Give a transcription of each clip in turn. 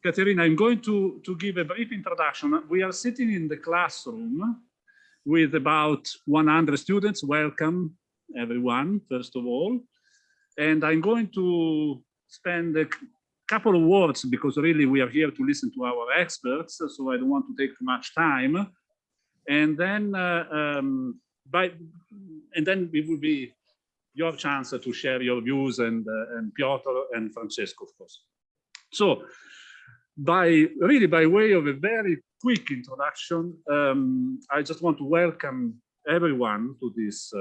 Kateryna, I'm going to give a brief introduction. We are sitting in the classroom with about 100 students. Welcome, everyone, first of all. And I'm going to spend a couple of words because really we are here to listen to our experts, so I don't want to take too much time. And then, it will be your chance to share your views, and Piotr and Francesco, of course. So, by way of a very quick introduction, I just want to welcome everyone to this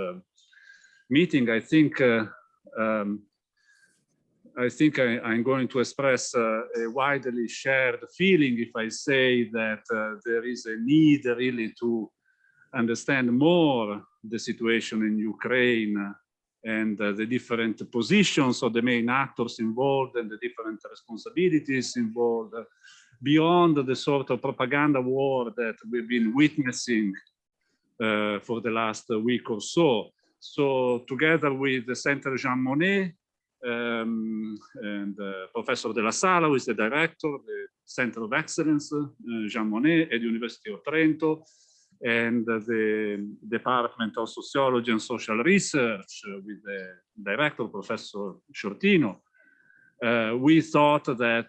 meeting. I think I'm going to express a widely shared feeling if I say that there is a need really to understand more the situation in Ukraine and the different positions of the main actors involved and the different responsibilities involved beyond the sort of propaganda war that we've been witnessing for the last week or so. So together with the Center Jean Monnet and Professor Della, who is the director of the Center of Excellence, Jean Monnet at the University of Trento, and the Department of Sociology and Social Research with the director, Professor Sciortino, we thought that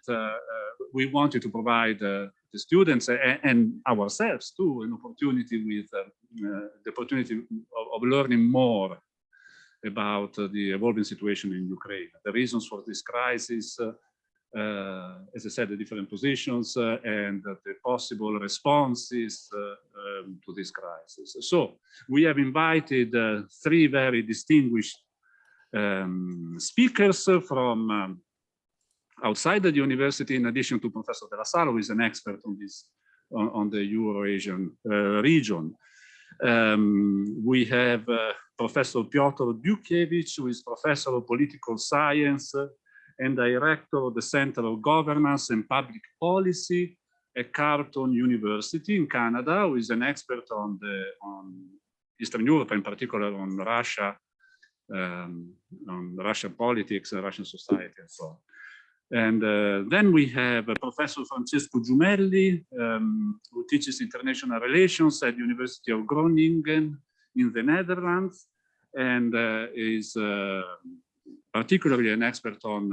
we wanted to provide the students and ourselves too an opportunity with the opportunity of learning more about the evolving situation in Ukraine, the reasons for this crisis, as I said, the different positions and the possible responses to this crisis. So we have invited three very distinguished speakers from outside the university, in addition to Professor Della, who is an expert on this, on the Euro-Asian region. We have Professor Piotr, who is Professor of Political Science and Director of the Center of Governance and Public Policy at Carleton University in Canada, who is an expert on Eastern Europe, in particular on Russian politics and Russian society and so on. And then we have Professor Francesco Giumelli, who teaches international relations at the University of Groningen in the Netherlands, and is particularly an expert on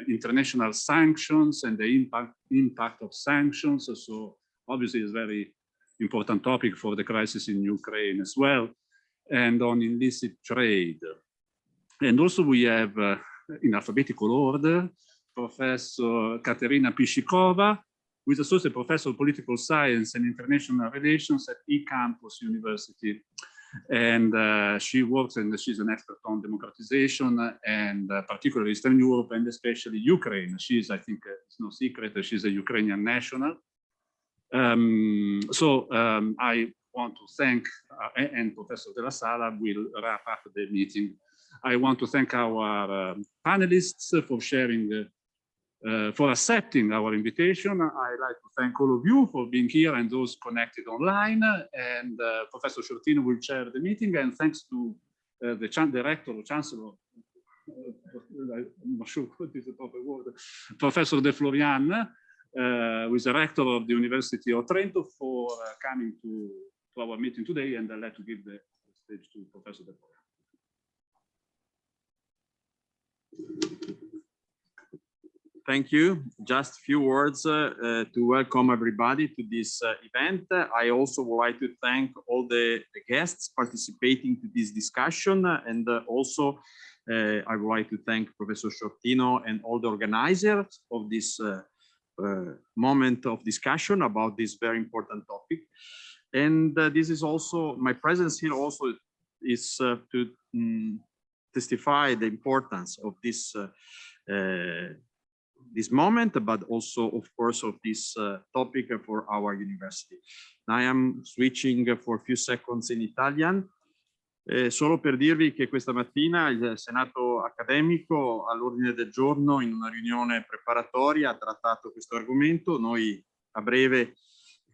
international sanctions and the impact of sanctions. So obviously it's a very important topic for the crisis in Ukraine as well, and on illicit trade. And also we have, in alphabetical order, Professor Kateryna, who is Associate Professor of Political Science and International Relations at eCampus University. And she works, and she's an expert on democratization and particularly Eastern Europe and especially Ukraine. She is, I think, it's no secret that she's a Ukrainian national. I want to thank, and Professor Della will wrap up the meeting. I want to thank our panelists for sharing, for accepting our invitation. I'd like to thank all of you for being here and those connected online. And Professor Sciortino will chair the meeting. And thanks to the director or chancellor, I'm not sure what is the proper word, Professor De Florian, who is the rector of the University of Trento, for coming to our meeting today. And I'd like to give the stage to Professor De Florian. Thank you. Just a few words to welcome everybody to this event. I also would like to thank all the guests participating to this discussion, and also I would like to thank Professor Sciortino and all the organizers of this moment of discussion about this very important topic. And this is also, my presence here also is to testify the importance of this this moment, but also, of course, of this topic for our university. I am switching for a few seconds in Italian, solo per dirvi che questa mattina il Senato accademico all'ordine del giorno in una riunione preparatoria ha trattato questo argomento. Noi a breve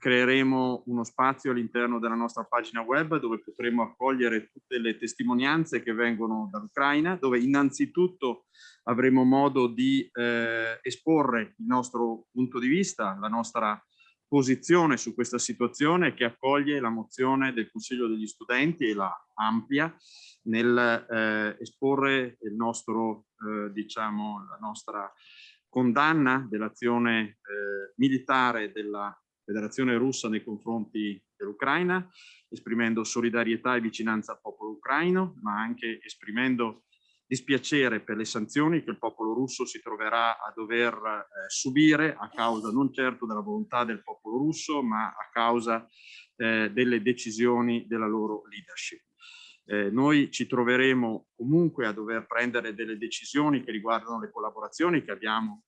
creeremo uno spazio all'interno della nostra pagina web dove potremo accogliere tutte le testimonianze che vengono dall'Ucraina, dove innanzitutto avremo modo di esporre il nostro punto di vista, la nostra posizione su questa situazione, che accoglie la mozione del Consiglio degli Studenti e la amplia nel esporre il nostro, diciamo, la nostra condanna dell'azione militare della Federazione Russa nei confronti dell'Ucraina, esprimendo solidarietà e vicinanza al popolo ucraino, ma anche esprimendo dispiacere per le sanzioni che il popolo russo si troverà a dover subire a causa non certo della volontà del popolo russo, ma a causa delle decisioni della loro leadership. Noi ci troveremo comunque a dover prendere delle decisioni che riguardano le collaborazioni che abbiamo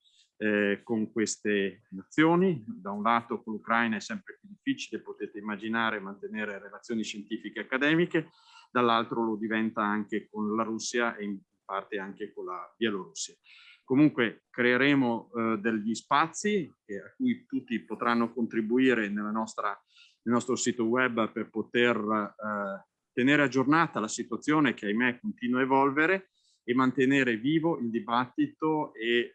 con queste nazioni. Da un lato con l'Ucraina è sempre più difficile, potete immaginare, mantenere relazioni scientifiche e accademiche, dall'altro lo diventa anche con la Russia e in parte anche con la Bielorussia. Comunque creeremo degli spazi a cui tutti potranno contribuire nel nostro sito web per poter tenere aggiornata la situazione che ahimè continua a evolvere e mantenere vivo il dibattito e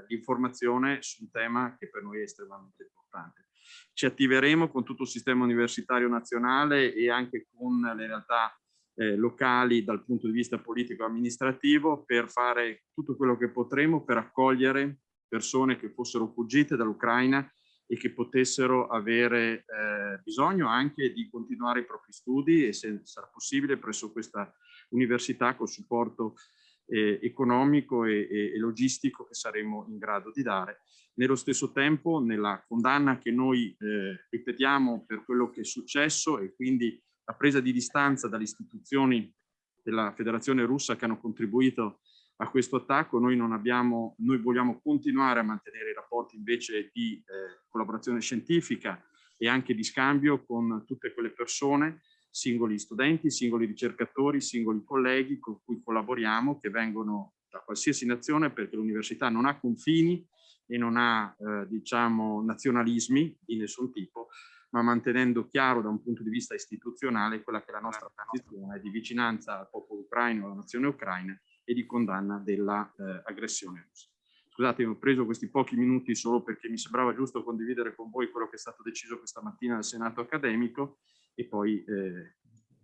l'informazione su un tema che per noi è estremamente importante. Ci attiveremo con tutto il sistema universitario nazionale e anche con le realtà locali dal punto di vista politico e amministrativo per fare tutto quello che potremo per accogliere persone che fossero fuggite dall'Ucraina e che potessero avere bisogno anche di continuare i propri studi e se sarà possibile presso questa università col supporto economico e logistico che saremo in grado di dare. Nello stesso tempo, nella condanna che noi ripetiamo per quello che è successo e quindi la presa di distanza dalle istituzioni della Federazione Russa che hanno contribuito a questo attacco, noi vogliamo continuare a mantenere i rapporti invece di collaborazione scientifica e anche di scambio con tutte quelle persone, singoli studenti, singoli ricercatori, singoli colleghi con cui collaboriamo, che vengono da qualsiasi nazione, perché l'università non ha confini e non ha diciamo nazionalismi di nessun tipo, ma mantenendo chiaro da un punto di vista istituzionale quella che è la nostra posizione di vicinanza al popolo ucraino, alla nazione ucraina e di condanna dell'aggressione russa. Scusate, ho preso questi pochi minuti solo perché mi sembrava giusto condividere con voi quello che è stato deciso questa mattina dal Senato accademico e poi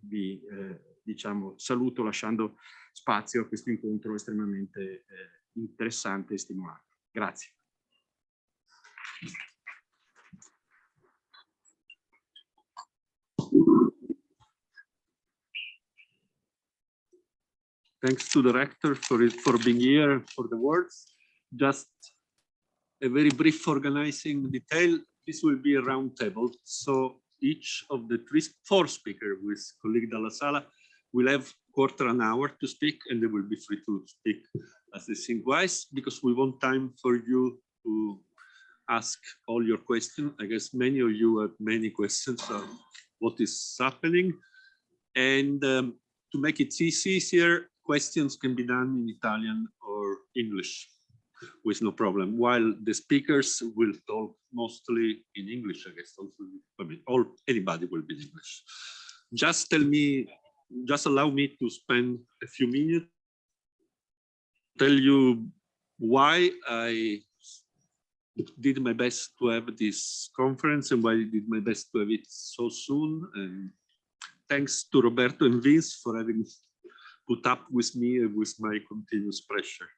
vi diciamo, saluto lasciando spazio a questo incontro estremamente interessante e stimolante. Grazie. Thanks to the rector for being here, for the words. Just a very brief organizing detail. This will be a round table. So each of the four speakers with colleague Della will have quarter an hour to speak, and they will be free to speak as they think wise, because we want time for you to ask all your questions. I guess many of you have many questions on what is happening. And to make it easier, questions can be done in Italian or English with no problem, while the speakers will talk mostly in English, I guess. Also, I mean, anybody will be in English. Just allow me to spend a few minutes to tell you why I did my best to have this conference and why I did my best to have it so soon. And thanks to Roberto and Vince for having put up with me and with my continuous pressure.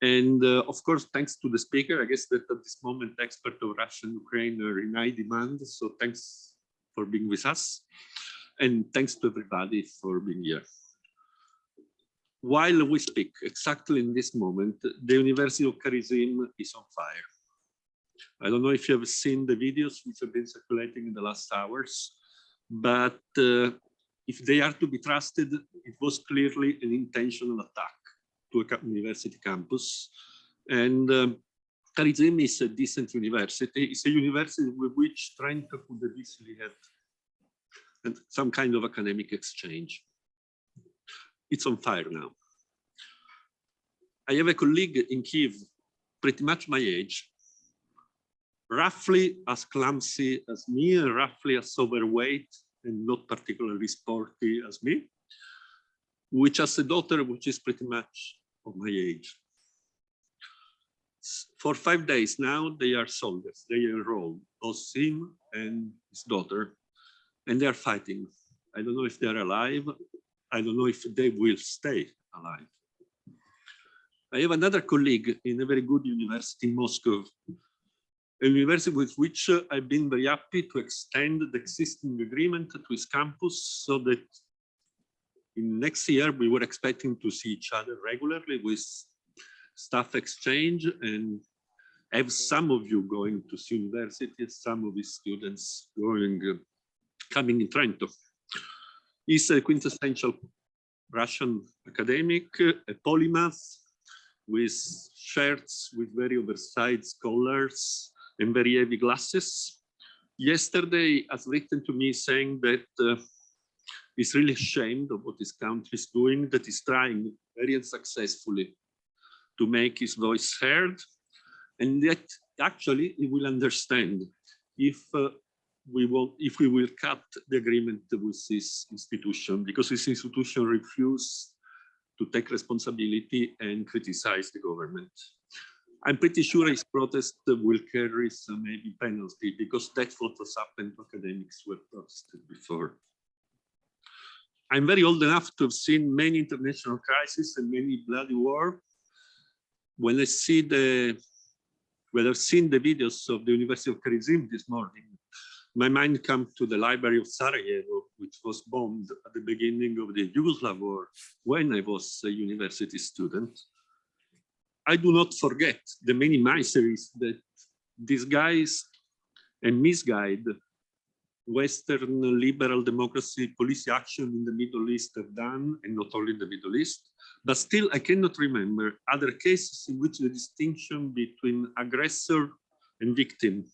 And of course, thanks to the speaker, I guess that at this moment, experts of Russia and Ukraine are in high demand. So thanks for being with us. And thanks to everybody for being here. While we speak, exactly in this moment, the University of Kateryna is on fire. I don't know if you have seen the videos which have been circulating in the last hours, but if they are to be trusted, it was clearly an intentional attack to a university campus. And Kateryna is a decent university. It's a university with which Trento could have easily had some kind of academic exchange. It's on fire now. I have a colleague in Kiev, pretty much my age, roughly as clumsy as me, and roughly as overweight and not particularly sporty as me, which has a daughter which is pretty much of my age. For 5 days now, they are soldiers. They enrolled, both him and his daughter, and they are fighting. I don't know if they're alive. I don't know if they will stay alive. I have another colleague in a very good university in Moscow, a university with which I've been very happy to extend the existing agreement to his campus, so that in next year we were expecting to see each other regularly with staff exchange, and have some of you going to university, some of his students coming in Trento. He's a quintessential Russian academic, a polymath, with shirts with very oversized collars and very heavy glasses. Yesterday, has written to me saying that he's really ashamed of what his country is doing, that he's trying very unsuccessfully to make his voice heard, and that actually he will understand if we will cut the agreement with this institution, because this institution refused to take responsibility and criticize the government. I'm pretty sure his protest will carry some maybe penalty, because that's what has happened to academics who have protested before. I'm very old enough to have seen many international crises and many bloody war. When I see I've seen the videos of the University of Kateryna this morning, my mind comes to the library of Sarajevo, which was bombed at the beginning of the Yugoslav war when I was a university student. I do not forget the many miseries that disguised and misguided Western liberal democracy policy action in the Middle East have done, and not only in the Middle East. But still, I cannot remember other cases in which the distinction between aggressor and victim,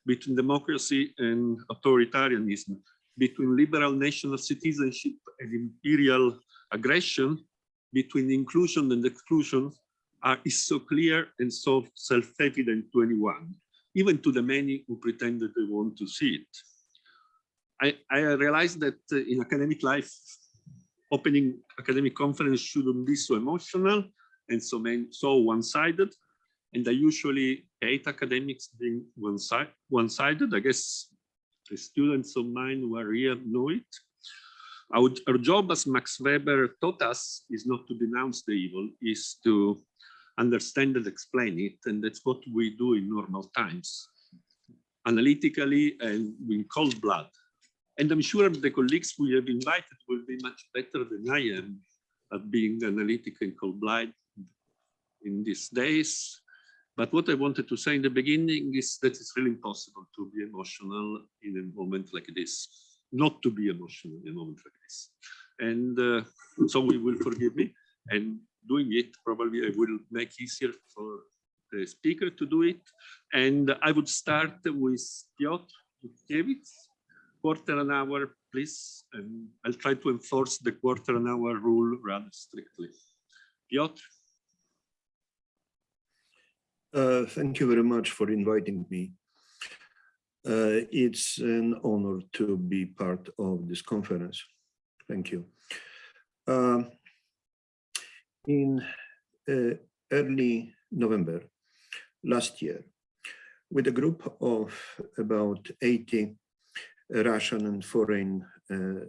between democracy and authoritarianism, between liberal national citizenship and imperial aggression, between inclusion and exclusion, is so clear and so self-evident to anyone, even to the many who pretend that they want to see it. I realized that in academic life, opening academic conference shouldn't be so emotional and so one-sided. And I usually hate academics being one-sided. I guess the students of mine who are here know it. Our job, as Max Weber taught us, is not to denounce the evil, is to understand and explain it. And that's what we do in normal times, analytically and in cold blood. And I'm sure the colleagues we have invited will be much better than I am at being analytic and cold-blooded in these days. But what I wanted to say in the beginning is that it's really impossible to be emotional in a moment like this, not to be emotional in a moment like this. And so we will forgive me. And doing it, probably I will make easier for the speaker to do it. And I would start with Piotr. Quarter an hour, please, and I'll try to enforce the quarter an hour rule rather strictly. Piotr? Thank you very much for inviting me. It's an honor to be part of this conference. Thank you. In early November last year, with a group of about 80 Russian and foreign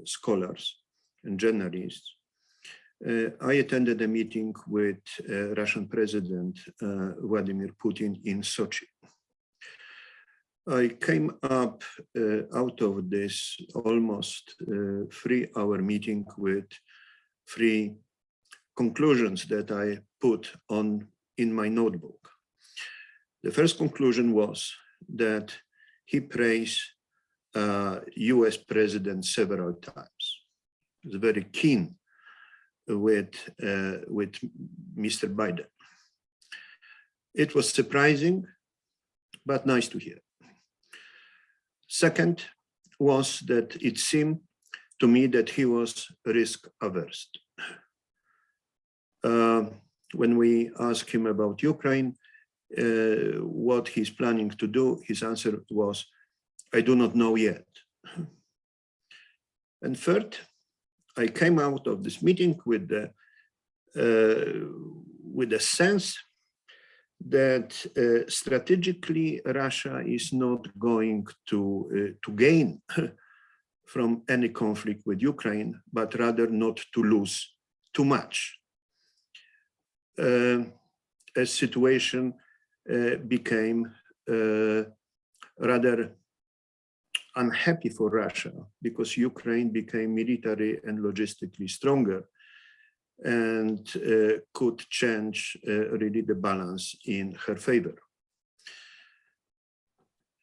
scholars and journalists, I attended a meeting with Russian President Vladimir Putin in Sochi. I came up out of this almost 3-hour meeting with 3 conclusions that I put in my notebook. The first conclusion was that he praised US president several times. He was very keen with Mr. Biden. It was surprising, but nice to hear. Second was that it seemed to me that he was risk averse. When we asked him about Ukraine, what he's planning to do, his answer was, I do not know yet. And third, I came out of this meeting with the sense that strategically Russia is not going to gain from any conflict with Ukraine, but rather not to lose too much. A situation became rather unhappy for Russia because Ukraine became military and logistically stronger and could change really the balance in her favor.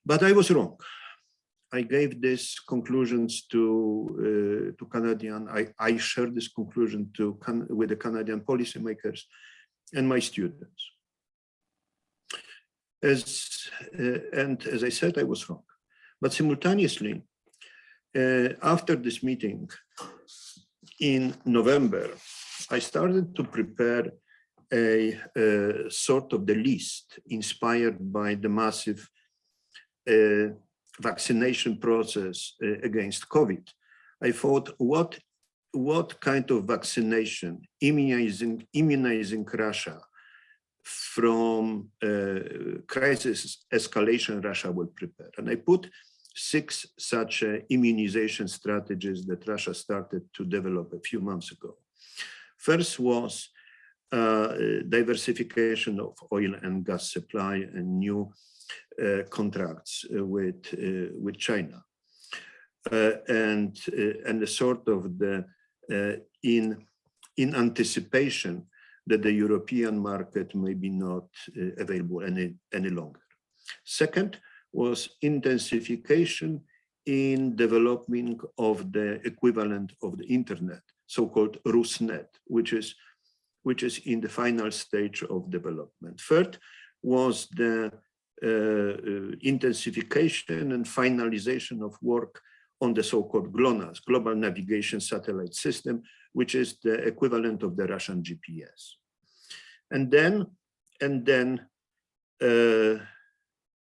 But I was wrong. I gave these conclusions to Canadian. I shared this conclusion with the Canadian policymakers and my students. And as I said, I was wrong. But simultaneously, after this meeting in November, I started to prepare a sort of the list inspired by the massive vaccination process against COVID. I thought, what kind of vaccination, immunizing Russia from crisis escalation Russia will prepare. And I put 6 such immunization strategies that Russia started to develop a few months ago. First was diversification of oil and gas supply and new contracts with China, and a sort of the in anticipation that the European market may be not available any longer. Second was intensification in development of the equivalent of the internet, so-called Rusnet, which is in the final stage of development. Third was the intensification and finalization of work on the so-called GLONASS, Global Navigation Satellite System, which is the equivalent of the Russian GPS. And then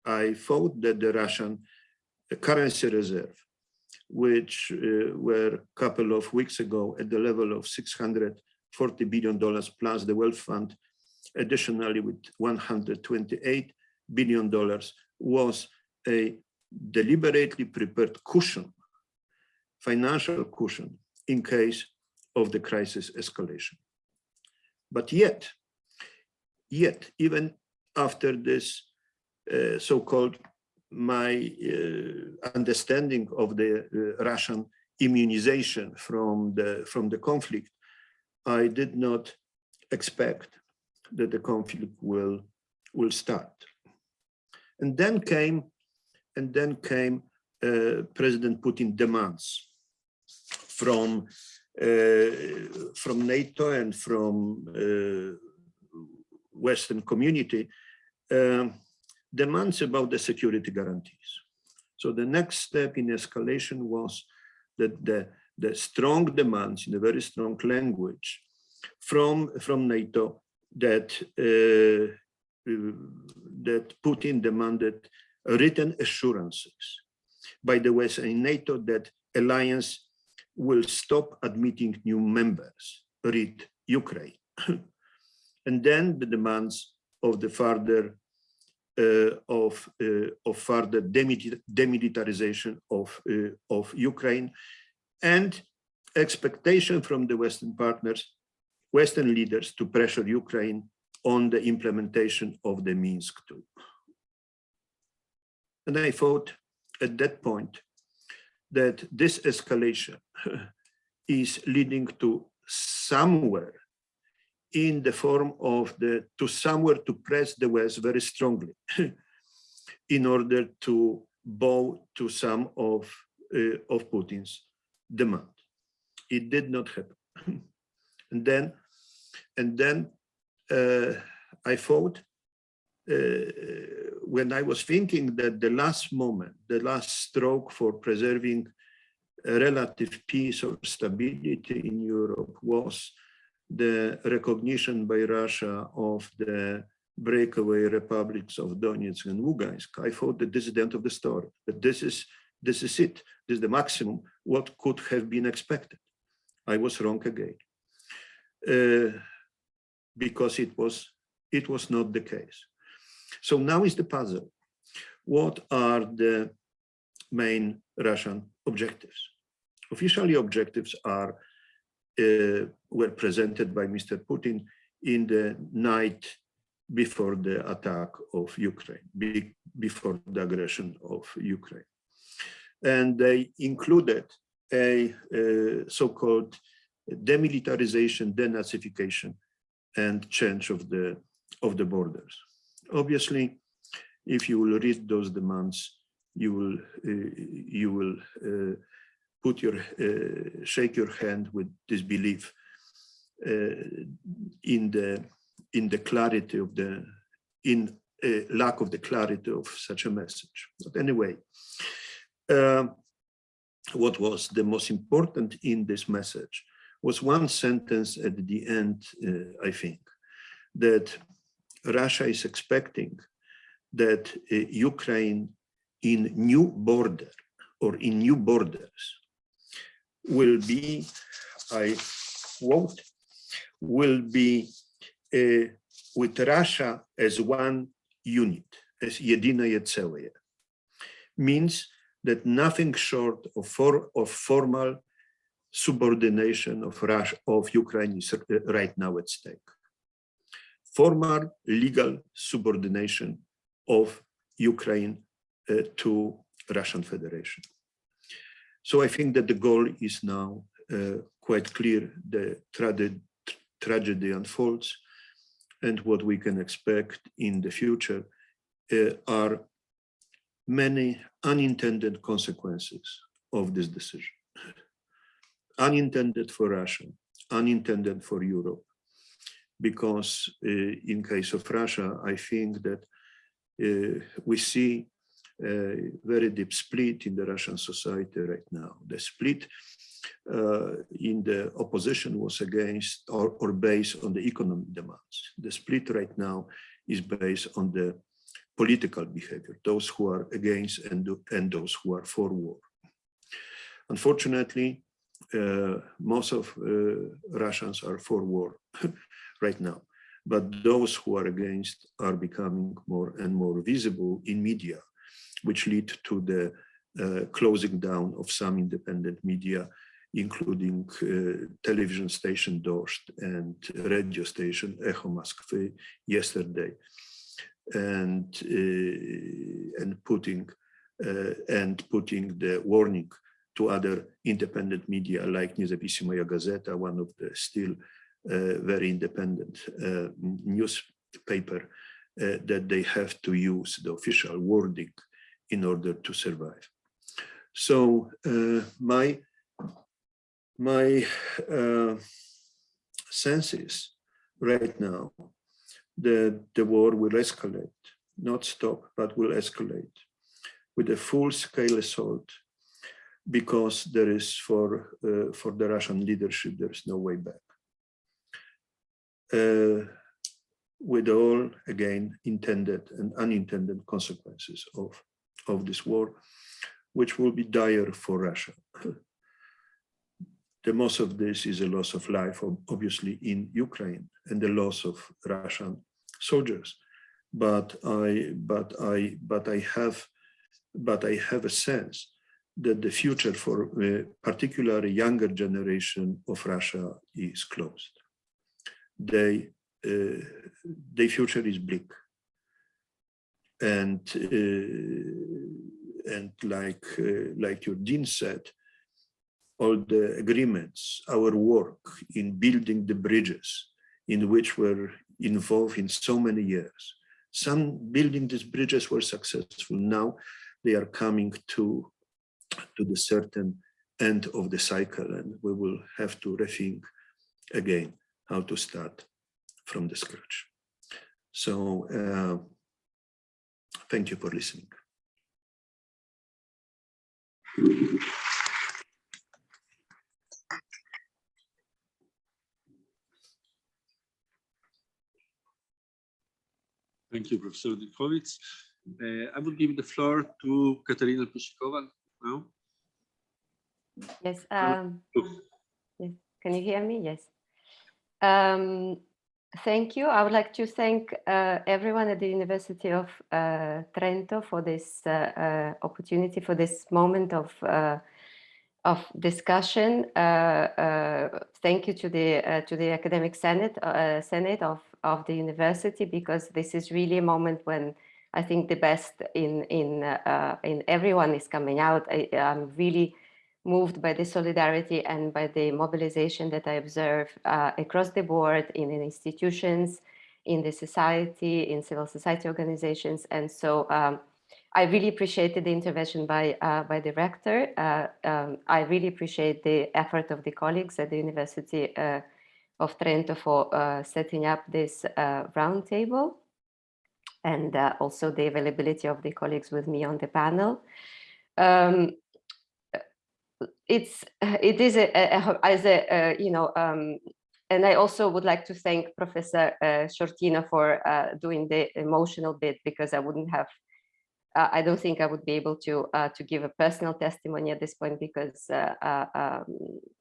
I thought that the Russian currency reserve, which were a couple of weeks ago at the level of $640 billion plus the World Fund, additionally with $128 billion, was a deliberately prepared cushion, financial cushion, in case of the crisis escalation. But yet, even after this so-called my understanding of the Russian immunization from the conflict, I did not expect that the conflict will start. And then came President Putin demands from NATO and from Western community, demands about the security guarantees. So the next step in escalation was that the strong demands in a very strong language from NATO that Putin demanded written assurances by the West and NATO that alliance will stop admitting new members, read Ukraine. And then the demands of the further further demilitarization of Ukraine, and expectation from the Western partners, Western leaders, to pressure Ukraine on the implementation of the Minsk II. And I thought at that point that this escalation is leading to somewhere in the form of somewhere to press the West very strongly in order to bow to some of Putin's demand. It did not happen. And then I thought, when I was thinking that the last moment, the last stroke for preserving a relative peace or stability in Europe was the recognition by Russia of the breakaway republics of Donetsk and Lugansk, I thought that this is the end of the story, that this is it. This is the maximum what could have been expected. I was wrong again, because it was not the case. So now is the puzzle. What are the main Russian objectives? Officially, objectives are were presented by Mr. Putin in the night before the attack of Ukraine, before the aggression of Ukraine. And they included a so-called demilitarization, denazification, and change of the borders. Obviously, if you will read those demands, you will shake your hand with disbelief in the clarity of lack of the clarity of such a message. But anyway, what was the most important in this message was one sentence at the end, I think, that Russia is expecting that Ukraine in new border or in new borders will be, I quote, will be with Russia as one unit, as jedyne całe, means that nothing short of formal subordination of Russia, of Ukraine is right now at stake. Formal legal subordination of Ukraine to Russian Federation. So I think that the goal is now quite clear. The tragedy unfolds, and what we can expect in the future are many unintended consequences of this decision. Unintended for Russia, unintended for Europe, because in case of Russia, I think that we see a very deep split in the Russian society right now. The split in the opposition was against or based on the economic demands. The split right now is based on the political behavior, those who are against and those who are for war. Unfortunately, most of Russians are for war right now, but those who are against are becoming more and more visible in media, which lead to the closing down of some independent media, including television station Dost and radio station Echo Moskwy yesterday, and putting the warning to other independent media like Niezawисимая Gazeta, one of the still very independent newspaper, that they have to use the official wording in order to survive. So my sense is right now that the war will escalate, not stop, but will escalate with a full-scale assault, because there is for the Russian leadership, there is no way back. With all, again, intended and unintended consequences of this war, which will be dire for Russia. The most of this is a loss of life, obviously, in Ukraine, and the loss of Russian soldiers. But I have a sense that the future for particularly younger generation of Russia is closed. Their future is bleak, and like your dean said, all the agreements, our work in building the bridges in which we're involved in so many years, some building these bridges were successful. Now they are coming to the certain end of the cycle, and we will have to rethink again how to start from the scratch. So thank you for listening. Thank you, Professor Dikowicz. I will give the floor to Kateryna now. Yes. Yes. Can you hear me? Yes. Thank you. I would like to thank everyone at the University of Trento for this opportunity, for this moment of discussion. Thank you to the Academic Senate of the university, because this is really a moment when I think the best in everyone is coming out. I'm really moved by the solidarity and by the mobilization that I observe across the board in institutions, in the society, in civil society organizations. And so I really appreciated the intervention by the rector. I really appreciate the effort of the colleagues at the University of Trento for setting up this roundtable, and also the availability of the colleagues with me on the panel. It is and I also would like to thank Professor Sciortino for doing the emotional bit, because I wouldn't have, I don't think I would be able to give a personal testimony at this point, because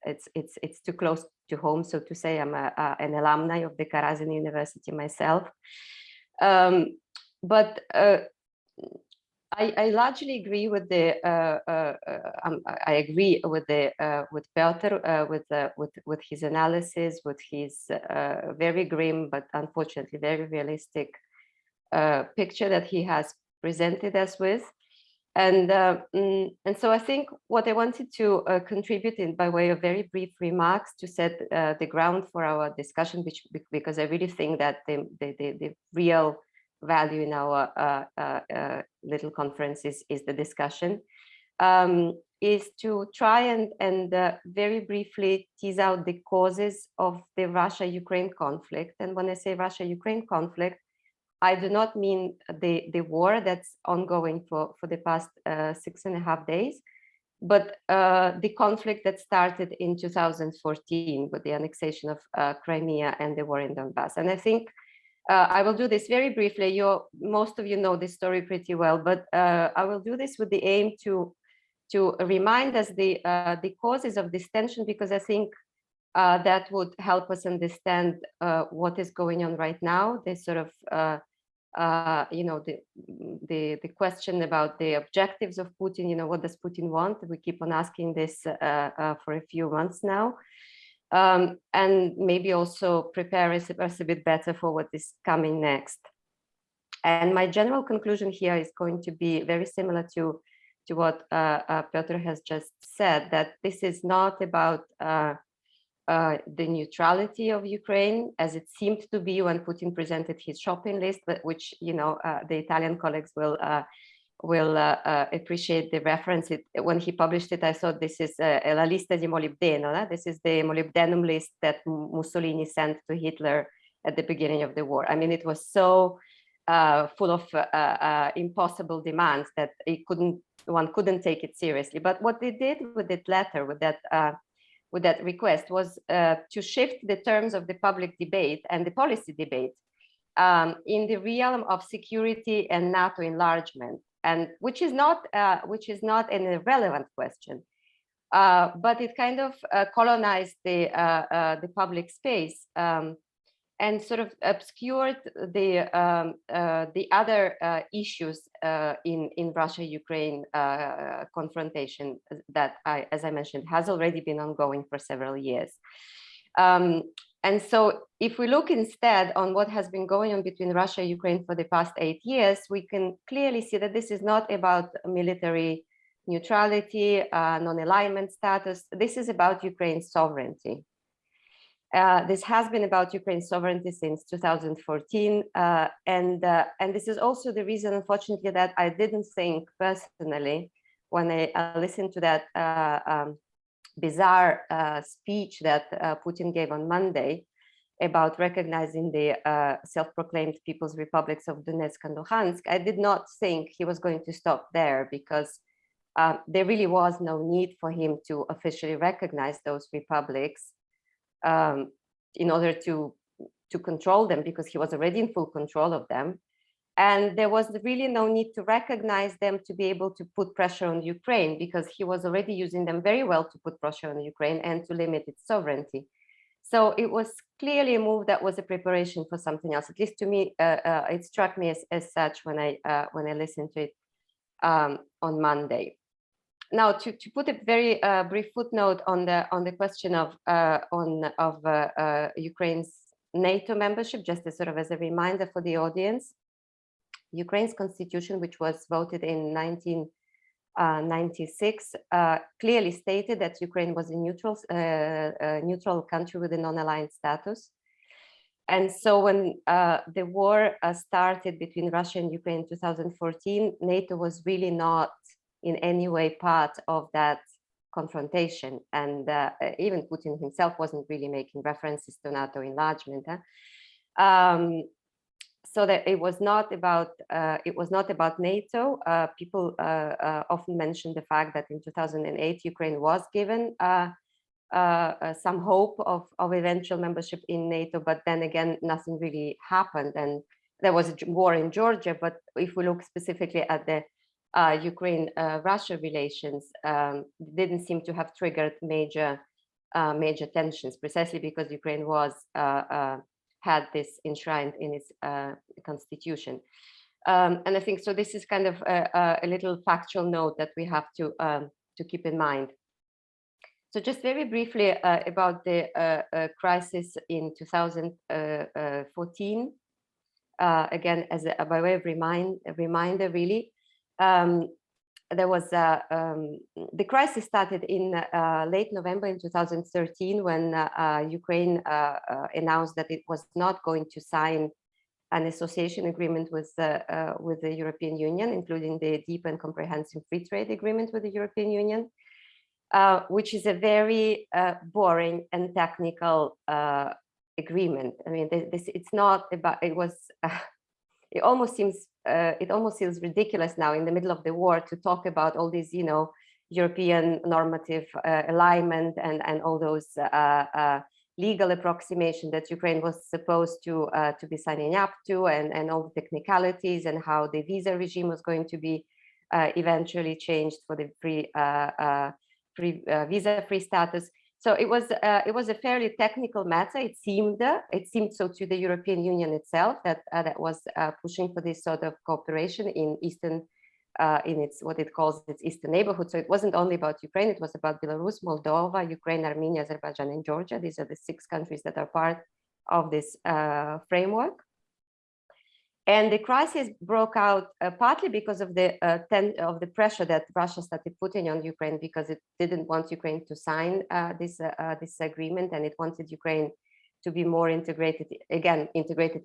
it's too close to home, so to say. I'm an alumni of the Karazin University myself, but I largely agree with the. I agree with Piotr with his analysis, with his very grim but unfortunately very realistic picture that he has presented us with, and so I think what I wanted to contribute in by way of very brief remarks to set the ground for our discussion, because I really think that the real value in our little conference is the discussion, is to try and very briefly tease out the causes of the Russia-Ukraine conflict. And when I say Russia-Ukraine conflict, I do not mean the war that's ongoing for the past 6.5 days, but the conflict that started in 2014 with the annexation of Crimea and the war in Donbass. And I think I will do this very briefly. Most of you know this story pretty well, but I will do this with the aim to remind us the causes of this tension, because I think that would help us understand what is going on right now. This sort of the question about the objectives of Putin. What does Putin want? We keep on asking this for a few months now. And maybe also prepare us a bit better for what is coming next. And my general conclusion here is going to be very similar to what Piotr has just said, that this is not about the neutrality of Ukraine, as it seemed to be when Putin presented his shopping list, but which the Italian colleagues will appreciate the reference. When he published it, I thought this is la lista di molibdeno. This is the molybdenum list that Mussolini sent to Hitler at the beginning of the war. I mean, it was so full of impossible demands that one couldn't take it seriously. But what they did with that letter, with that request, was to shift the terms of the public debate and the policy debate in the realm of security and NATO enlargement. And which is not an irrelevant question, but it kind of colonized the public space and sort of obscured the other issues in Russia-Ukraine confrontation that, as I mentioned, has already been ongoing for several years. And so if we look instead on what has been going on between Russia and Ukraine for the past 8 years, we can clearly see that this is not about military neutrality, non-alignment status. This is about Ukraine's sovereignty. This has been about Ukraine's sovereignty since 2014. And this is also the reason, unfortunately, that I didn't think personally, when I listened to that bizarre speech that Putin gave on Monday about recognizing the self-proclaimed People's Republics of Donetsk and Luhansk, I did not think he was going to stop there, because there really was no need for him to officially recognize those republics in order to control them, because he was already in full control of them. And there was really no need to recognize them to be able to put pressure on Ukraine, because he was already using them very well to put pressure on Ukraine and to limit its sovereignty. So it was clearly a move that was a preparation for something else. At least to me, it struck me as such when I listened to it on Monday. Now, to put a very brief footnote on the question of Ukraine's NATO membership, just as sort of as a reminder for the audience, Ukraine's constitution, which was voted in 1996, clearly stated that Ukraine was a neutral country with a non-aligned status. And so when the war started between Russia and Ukraine in 2014, NATO was really not in any way part of that confrontation. And even Putin himself wasn't really making references to NATO enlargement. So that it was not about NATO. People often mention the fact that in 2008 Ukraine was given some hope of eventual membership in NATO, but then again nothing really happened, and there was a war in Georgia. But if we look specifically at the Ukraine-Russia relations, didn't seem to have triggered major tensions, precisely because Ukraine was had this enshrined in its constitution. And I think so this is kind of a little factual note that we have to keep in mind. So just very briefly about the crisis in 2014, again, as by way of reminder, really, there was the crisis started in late November in 2013 when Ukraine announced that it was not going to sign an association agreement with the European Union, including the deep and comprehensive free trade agreement with the European Union, which is a very boring and technical agreement. I mean, it's not about. It was. It almost seems ridiculous now in the middle of the war to talk about all these, European normative alignment and all those legal approximation that Ukraine was supposed to be signing up to, and all the technicalities, and how the visa regime was going to be eventually changed for the visa-free status. So it was a fairly technical matter. It seemed so to the European Union itself that was pushing for this sort of cooperation in Eastern, in its what it calls its Eastern neighborhood. So it wasn't only about Ukraine; it was about Belarus, Moldova, Ukraine, Armenia, Azerbaijan, and Georgia. These are the 6 countries that are part of this framework. And the crisis broke out partly because of the pressure that Russia started putting on Ukraine, because it didn't want Ukraine to sign this agreement, and it wanted Ukraine to be more integrated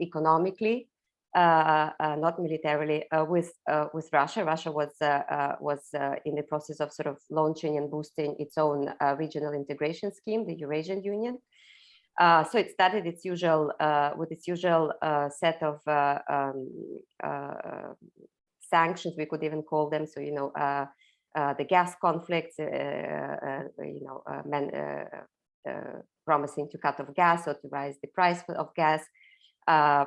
economically, not militarily, with Russia. Russia was in the process of sort of launching and boosting its own regional integration scheme, the Eurasian Union. So it started its usual with its usual set of sanctions, we could even call them. So the gas conflicts, promising to cut off gas or to raise the price of gas,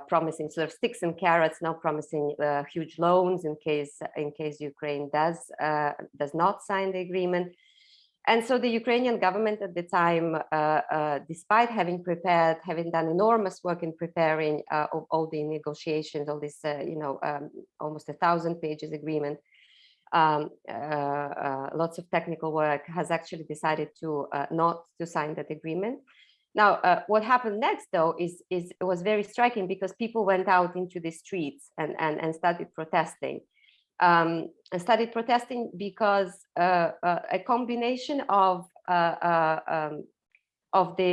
promising sort of sticks and carrots, now promising huge loans in case Ukraine does not sign the agreement. And so the Ukrainian government at the time, despite having done enormous work in preparing all the negotiations, all this, almost 1,000 pages agreement, lots of technical work, has actually decided to not to sign that agreement. Now, what happened next, though, is it was very striking, because people went out into the streets and started protesting. Because a combination of the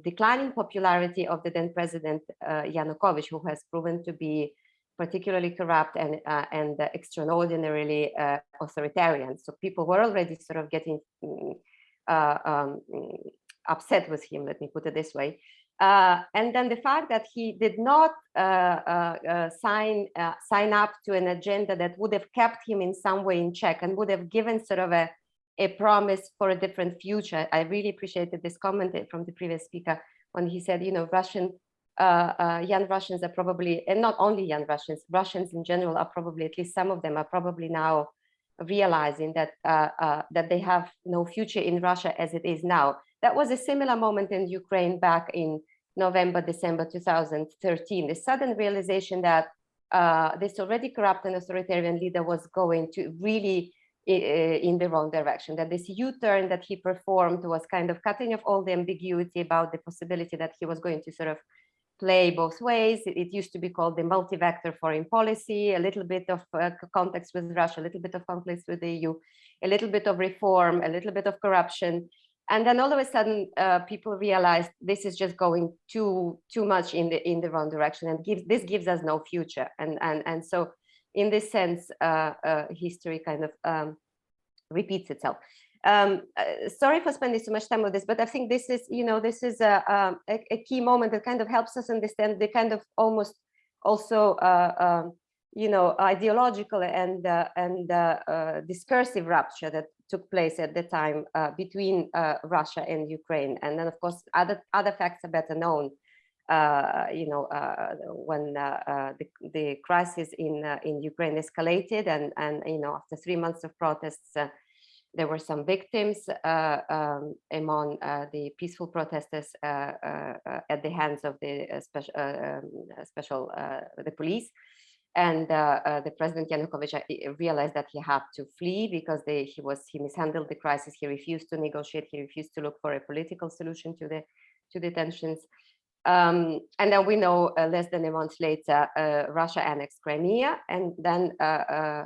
declining popularity of the then president Yanukovych, who has proven to be particularly corrupt and extraordinarily authoritarian. So people were already sort of getting upset with him, let me put it this way. And then the fact that he did not sign up to an agenda that would have kept him in some way in check and would have given sort of a promise for a different future. I really appreciated this comment from the previous speaker when he said, Russian young Russians are probably, and not only young Russians, Russians in general are probably, at least some of them are probably now realizing that that they have no future in Russia as it is now. That was a similar moment in Ukraine back in November, December 2013. The sudden realization that this already corrupt and authoritarian leader was going to really in the wrong direction, that this U-turn that he performed was kind of cutting off all the ambiguity about the possibility that he was going to sort of play both ways. It used to be called the multi-vector foreign policy, a little bit of context with Russia, a little bit of conflicts with the EU, a little bit of reform, a little bit of corruption. And then all of a sudden, people realized this is just going too much in the wrong direction, and this gives us no future. And so, in this sense, history kind of repeats itself. Sorry for spending so much time on this, but I think this is, this is a key moment that kind of helps us understand the kind of almost also, ideological and discursive rupture that took place at the time between Russia and Ukraine. And then, of course, other facts are better known. When the crisis in Ukraine escalated, and after 3 months of protests, there were some victims among the peaceful protesters at the hands of the the police. And the President Yanukovych realized that he had to flee because he mishandled the crisis. He refused to negotiate. He refused to look for a political solution to the tensions. And then we know less than a month later, Russia annexed Crimea, and then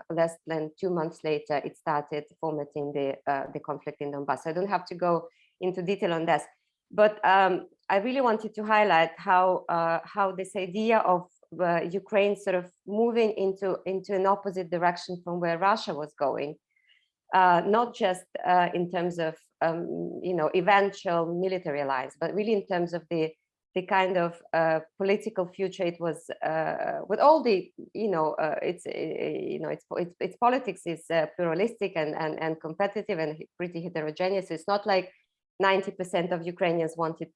less than 2 months later, it started fomenting the conflict in Donbass. So I don't have to go into detail on this, but I really wanted to highlight how this idea of Ukraine sort of moving into an opposite direction from where Russia was going, not just in terms of eventual military alliance, but really in terms of the kind of political future it was, with all the its politics is pluralistic and competitive and pretty heterogeneous. It's not like 90% of Ukrainians wanted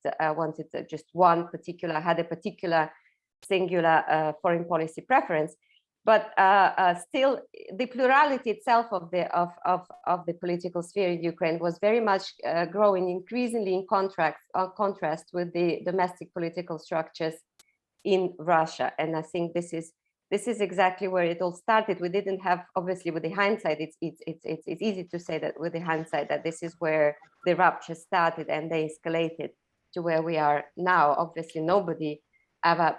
just one particular, had a particular singular foreign policy preference, but still the plurality itself of the political sphere in Ukraine was very much growing increasingly in contrast with the domestic political structures in Russia. And I think this is exactly where it all started. We didn't have, obviously, with the hindsight, it's easy to say that with the hindsight that this is where the rupture started and they escalated to where we are now. Obviously, nobody ever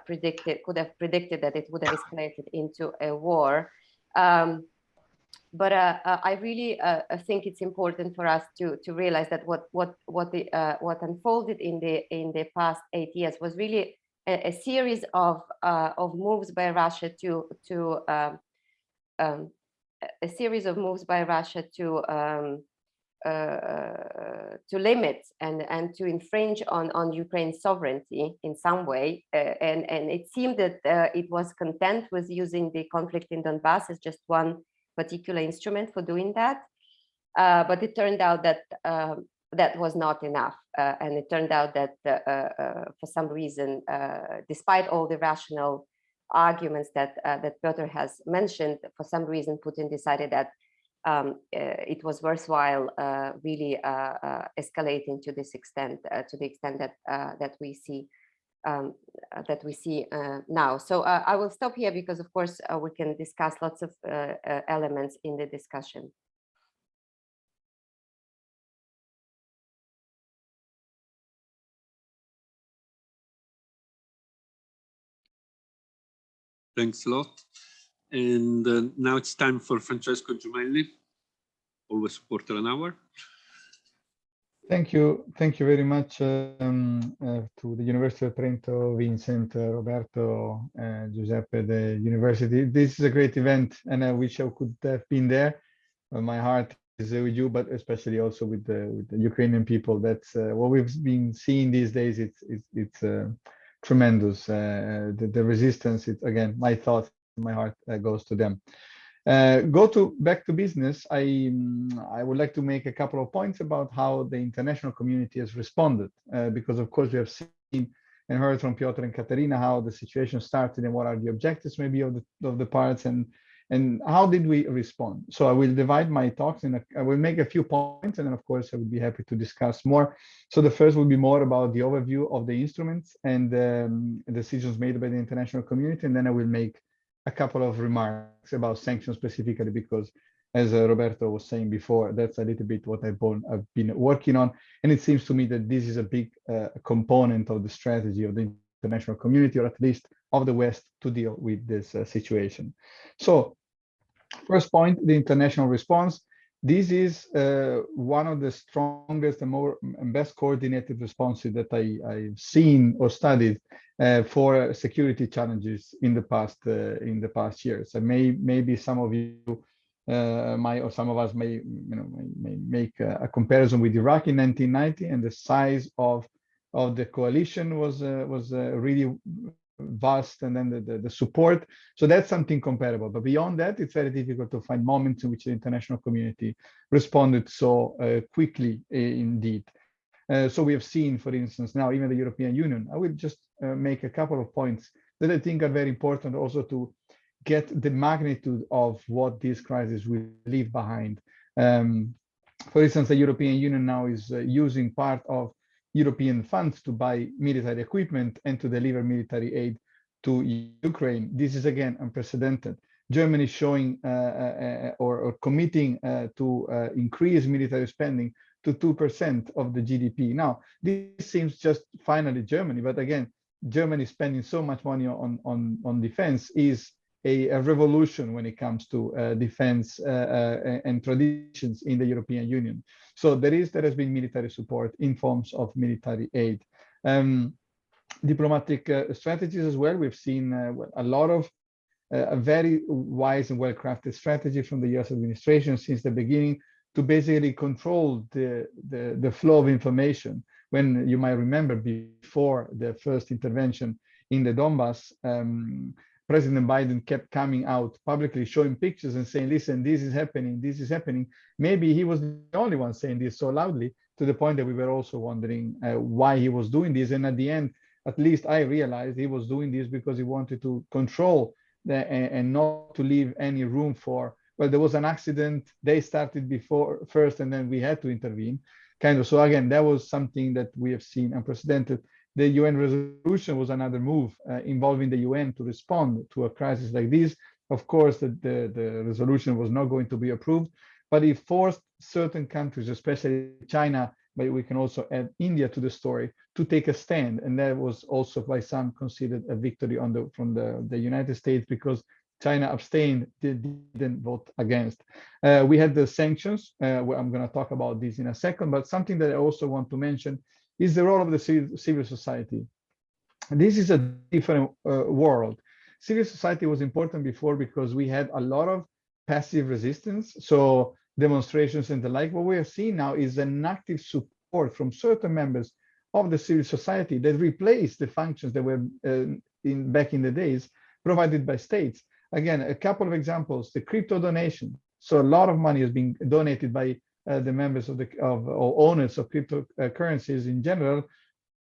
could have predicted that it would have escalated into a war. But I really think it's important for us to realize that what unfolded in the past 8 years was really a series of moves by Russia to limit and to infringe on Ukraine's sovereignty in some way, and it seemed that it was content with using the conflict in Donbass as just one particular instrument for doing that, but it turned out that that was not enough, and it turned out that for some reason, despite all the rational arguments that Piotr has mentioned, for some reason Putin decided that it was worthwhile really escalating to this extent, to the extent that we see now. So I will stop here because, of course, we can discuss lots of elements in the discussion. Thanks a lot. And now it's time for Francesco Giumelli, always supporter an hour. Thank you very much to the University of Trento, Vincent, Roberto, Giuseppe, the university. This is a great event, and I wish I could have been there. My heart is with you, but especially also with the Ukrainian people. That's what we've been seeing these days. It's tremendous. The resistance. It's, again, my thoughts. My heart goes to them. Back to business. I would like to make a couple of points about how the international community has responded, because of course we have seen and heard from Piotr and Kateryna how the situation started and what are the objectives maybe of the parts, and how did we respond. So I will divide my talks I will make a few points, and then of course I would be happy to discuss more. So the first will be more about the overview of the instruments and decisions made by the international community, and then I will make a couple of remarks about sanctions specifically, because as Roberto was saying before, that's a little bit what I've been working on. And it seems to me that this is a big component of the strategy of the international community, or at least of the West, to deal with this situation. So first point, the international response. This is one of the strongest and best coordinated responses that I've seen or studied for security challenges in the past years. And maybe some of you or some of us may make a comparison with Iraq in 1990, and the size of the coalition was really vast, and then the support. So that's something comparable. But beyond that, it's very difficult to find moments in which the international community responded so quickly indeed. So we have seen, for instance, now even the European Union. I will just make a couple of points that I think are very important also to get the magnitude of what this crisis will leave behind. For instance, the European Union now is using part of European funds to buy military equipment and to deliver military aid to Ukraine. This is again unprecedented. Germany showing or committing to increase military spending to 2% of the GDP. Now, this seems just finally Germany, but again, Germany spending so much money on defense is a revolution when it comes to defense and traditions in the European Union. So there has been military support in forms of military aid. Diplomatic strategies as well. We've seen a lot of a very wise and well-crafted strategy from the US administration since the beginning to basically control the flow of information. When you might remember, before the first intervention in the Donbass, President Biden kept coming out publicly, showing pictures and saying, listen, this is happening, this is happening. Maybe he was the only one saying this so loudly, to the point that we were also wondering why he was doing this. And at the end, at least I realized he was doing this because he wanted to control and not to leave any room for, well, there was an accident, they started first, and then we had to intervene, kind of. So again, that was something that we have seen unprecedented. The UN resolution was another move involving the UN to respond to a crisis like this. Of course, the resolution was not going to be approved, but it forced certain countries, especially China, but we can also add India to the story, to take a stand. And that was also by some considered a victory from the United States, because China abstained, didn't vote against. We had the sanctions. Where I'm going to talk about this in a second, but something that I also want to mention is the role of the civil society. This is a different world. Civil society was important before because we had a lot of passive resistance, so demonstrations and the like. What we are seeing now is an active support from certain members of the civil society that replaced the functions that were back in the days provided by states. Again, a couple of examples: the crypto donation. So a lot of money is being donated by the members or owners of cryptocurrencies in general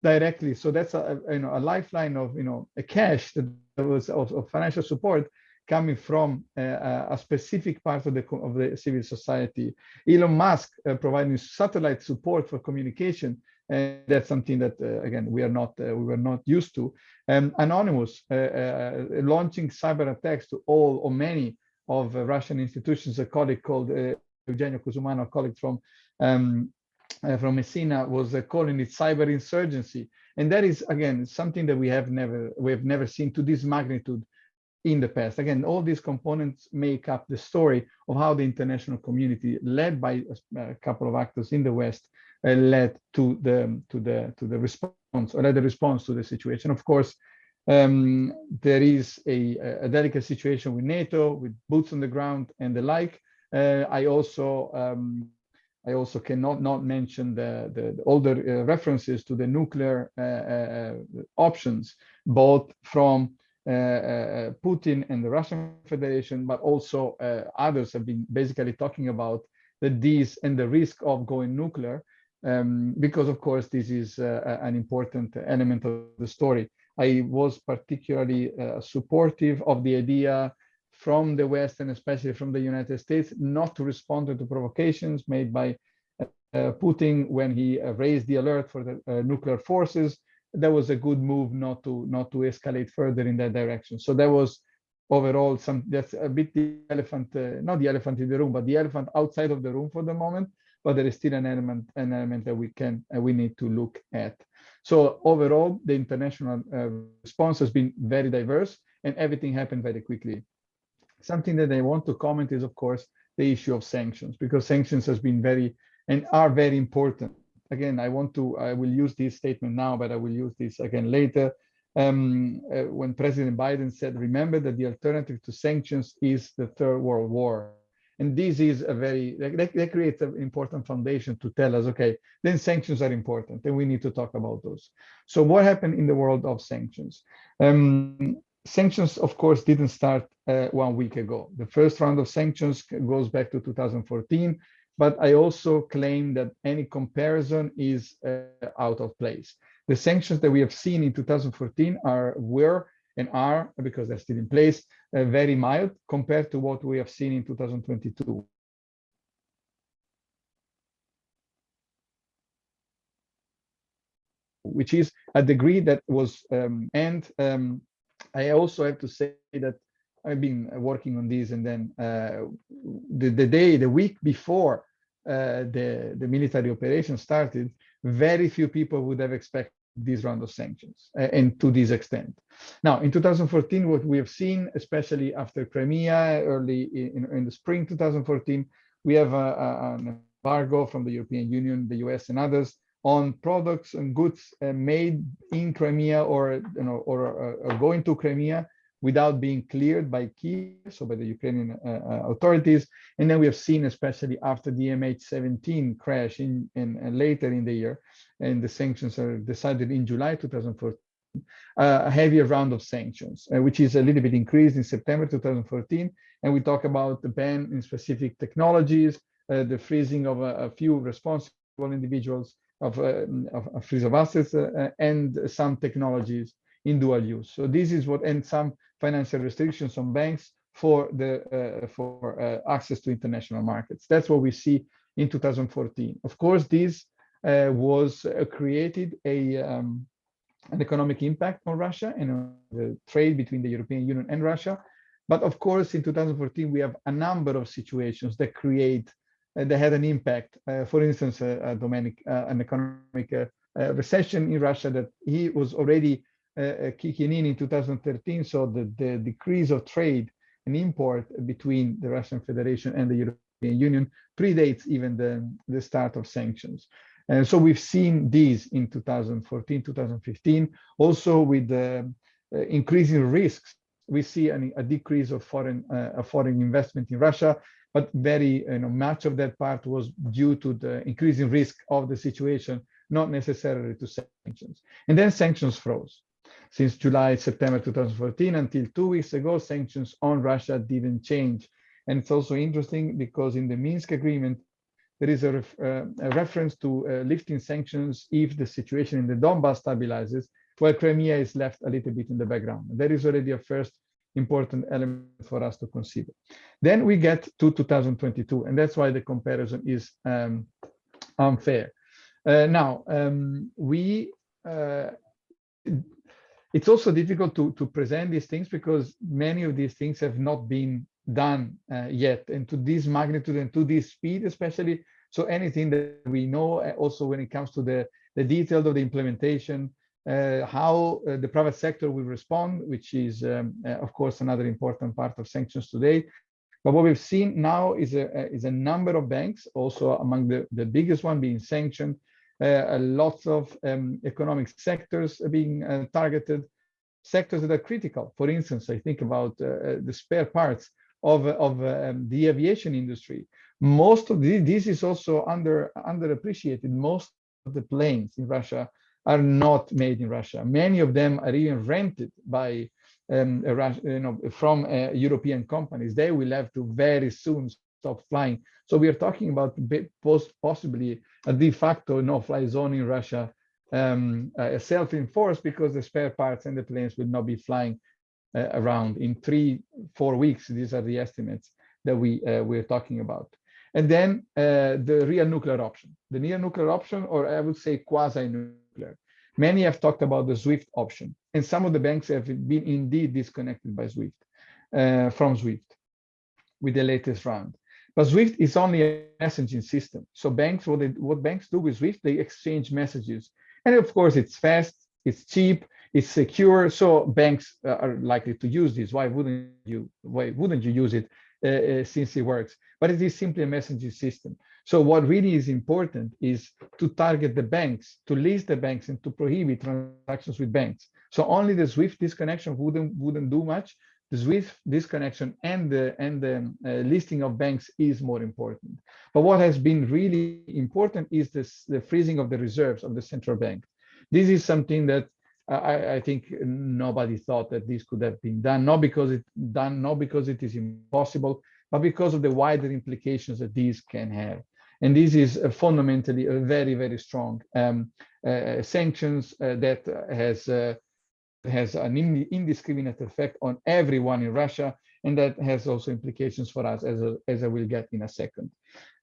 directly. So that's a lifeline of a cash that was of financial support coming from a specific part of the civil society. Elon Musk providing satellite support for communication, and that's something that again we were not used to. Anonymous launching cyber attacks to all or many of Russian institutions. A colleague called Eugenio Cusumano, a colleague from Messina, was calling it cyber insurgency, and that is again something that we have never seen to this magnitude in the past. Again, all these components make up the story of how the international community, led by a couple of actors in the West, led to the response, or led the response to the situation. Of course, there is a delicate situation with NATO, with boots on the ground and the like. I also cannot not mention the older references to the nuclear options, both from Putin and the Russian Federation, but also others have been basically talking about these and the risk of going nuclear. because of course this is an important element of the story. I was particularly supportive of the idea from the West, and especially from the United States, not to respond to the provocations made by Putin when he raised the alert for the nuclear forces. That was a good move not to escalate further in that direction. So that was overall that's a bit the elephant, not the elephant in the room, but the elephant outside of the room for the moment. But there is still an element that we need to look at. So overall, the international response has been very diverse, and everything happened very quickly. Something that I want to comment is, of course, the issue of sanctions, because sanctions has been are very important. Again, I will use this statement now, but I will use this again later. When President Biden said, remember that the alternative to sanctions is the Third World War. And this is that creates an important foundation to tell us, okay, then sanctions are important, and we need to talk about those. So what happened in the world of sanctions? Sanctions, of course, didn't start 1 week ago. The first round of sanctions goes back to 2014, but I also claim that any comparison is out of place. The sanctions that we have seen in 2014 were, because they're still in place, very mild compared to what we have seen in 2022. Which is a degree that was, I also have to say that I've been working on this, and then the week before the military operation started, very few people would have expected this round of sanctions, and to this extent. Now, in 2014, what we have seen, especially after Crimea, early in the spring 2014, we have an embargo from the European Union, the US, and others on products and goods made in Crimea or going to Crimea without being cleared by Kiev, so by the Ukrainian authorities. And then we have seen, especially after the MH17 crash in later in the year, and the sanctions are decided in July 2014, a heavier round of sanctions, which is a little bit increased in September 2014. And we talk about the ban in specific technologies, the freezing of a few responsible individuals, of freeze of assets, and some technologies in dual use. So this is what, and some financial restrictions on banks for access to international markets. That's what we see in 2014. Of course, this was created an economic impact on Russia and on the trade between the European Union and Russia. But of course, in 2014, we have a number of situations that that had an impact. For instance, an economic recession in Russia that he was already kicking in 2013. So the decrease of trade and import between the Russian Federation and the European Union predates even the start of sanctions. And so we've seen these in 2014, 2015. Also with the increasing risks, we see a decrease of foreign investment in Russia, but very much of that part was due to the increasing risk of the situation, not necessarily to sanctions. And then sanctions froze. Since September 2014 until 2 weeks ago, sanctions on Russia didn't change. And it's also interesting because in the Minsk agreement, there is a reference to lifting sanctions if the situation in the Donbass stabilizes, while Crimea is left a little bit in the background. That is already a first important element for us to consider. Then we get to 2022, and that's why the comparison is unfair. It's also difficult to present these things because many of these things have not been done yet, and to this magnitude and to this speed especially. So anything that we know, also when it comes to the details of the implementation, how the private sector will respond, which is of course another important part of sanctions today. But what we've seen now is a number of banks, also among the biggest one being sanctioned, lots of economic sectors being targeted, sectors that are critical. For instance, I think about the spare parts of the aviation industry. Most of this is also underappreciated. Most of the planes in Russia are not made in Russia. Many of them are even rented from European companies. They will have to very soon stop flying. So we are talking about possibly a de facto no-fly zone in Russia, self-enforced, because the spare parts and the planes will not be flying around in 3-4 weeks. These are the estimates that we're talking about. And then the real nuclear option, the near nuclear option, or I would say quasi-nuclear. Many have talked about the SWIFT option, and some of the banks have been indeed disconnected by SWIFT, from SWIFT with the latest round. But SWIFT is only a messaging system. So banks, what banks do with SWIFT, they exchange messages. And of course, it's fast, it's cheap, it's secure. So banks are likely to use this. Why wouldn't you use it since it works? But it is simply a messaging system. So what really is important is to target the banks, to list the banks, and to prohibit transactions with banks. So only the SWIFT disconnection wouldn't do much. The SWIFT disconnection and the listing of banks is more important. But what has been really important is the freezing of the reserves of the central bank. This is something that I think nobody thought that this could have been done, not because it is impossible, but because of the wider implications that these can have. And this is fundamentally a very, very strong sanctions that has an indiscriminate effect on everyone in Russia, and that has also implications for us, as I will get in a second.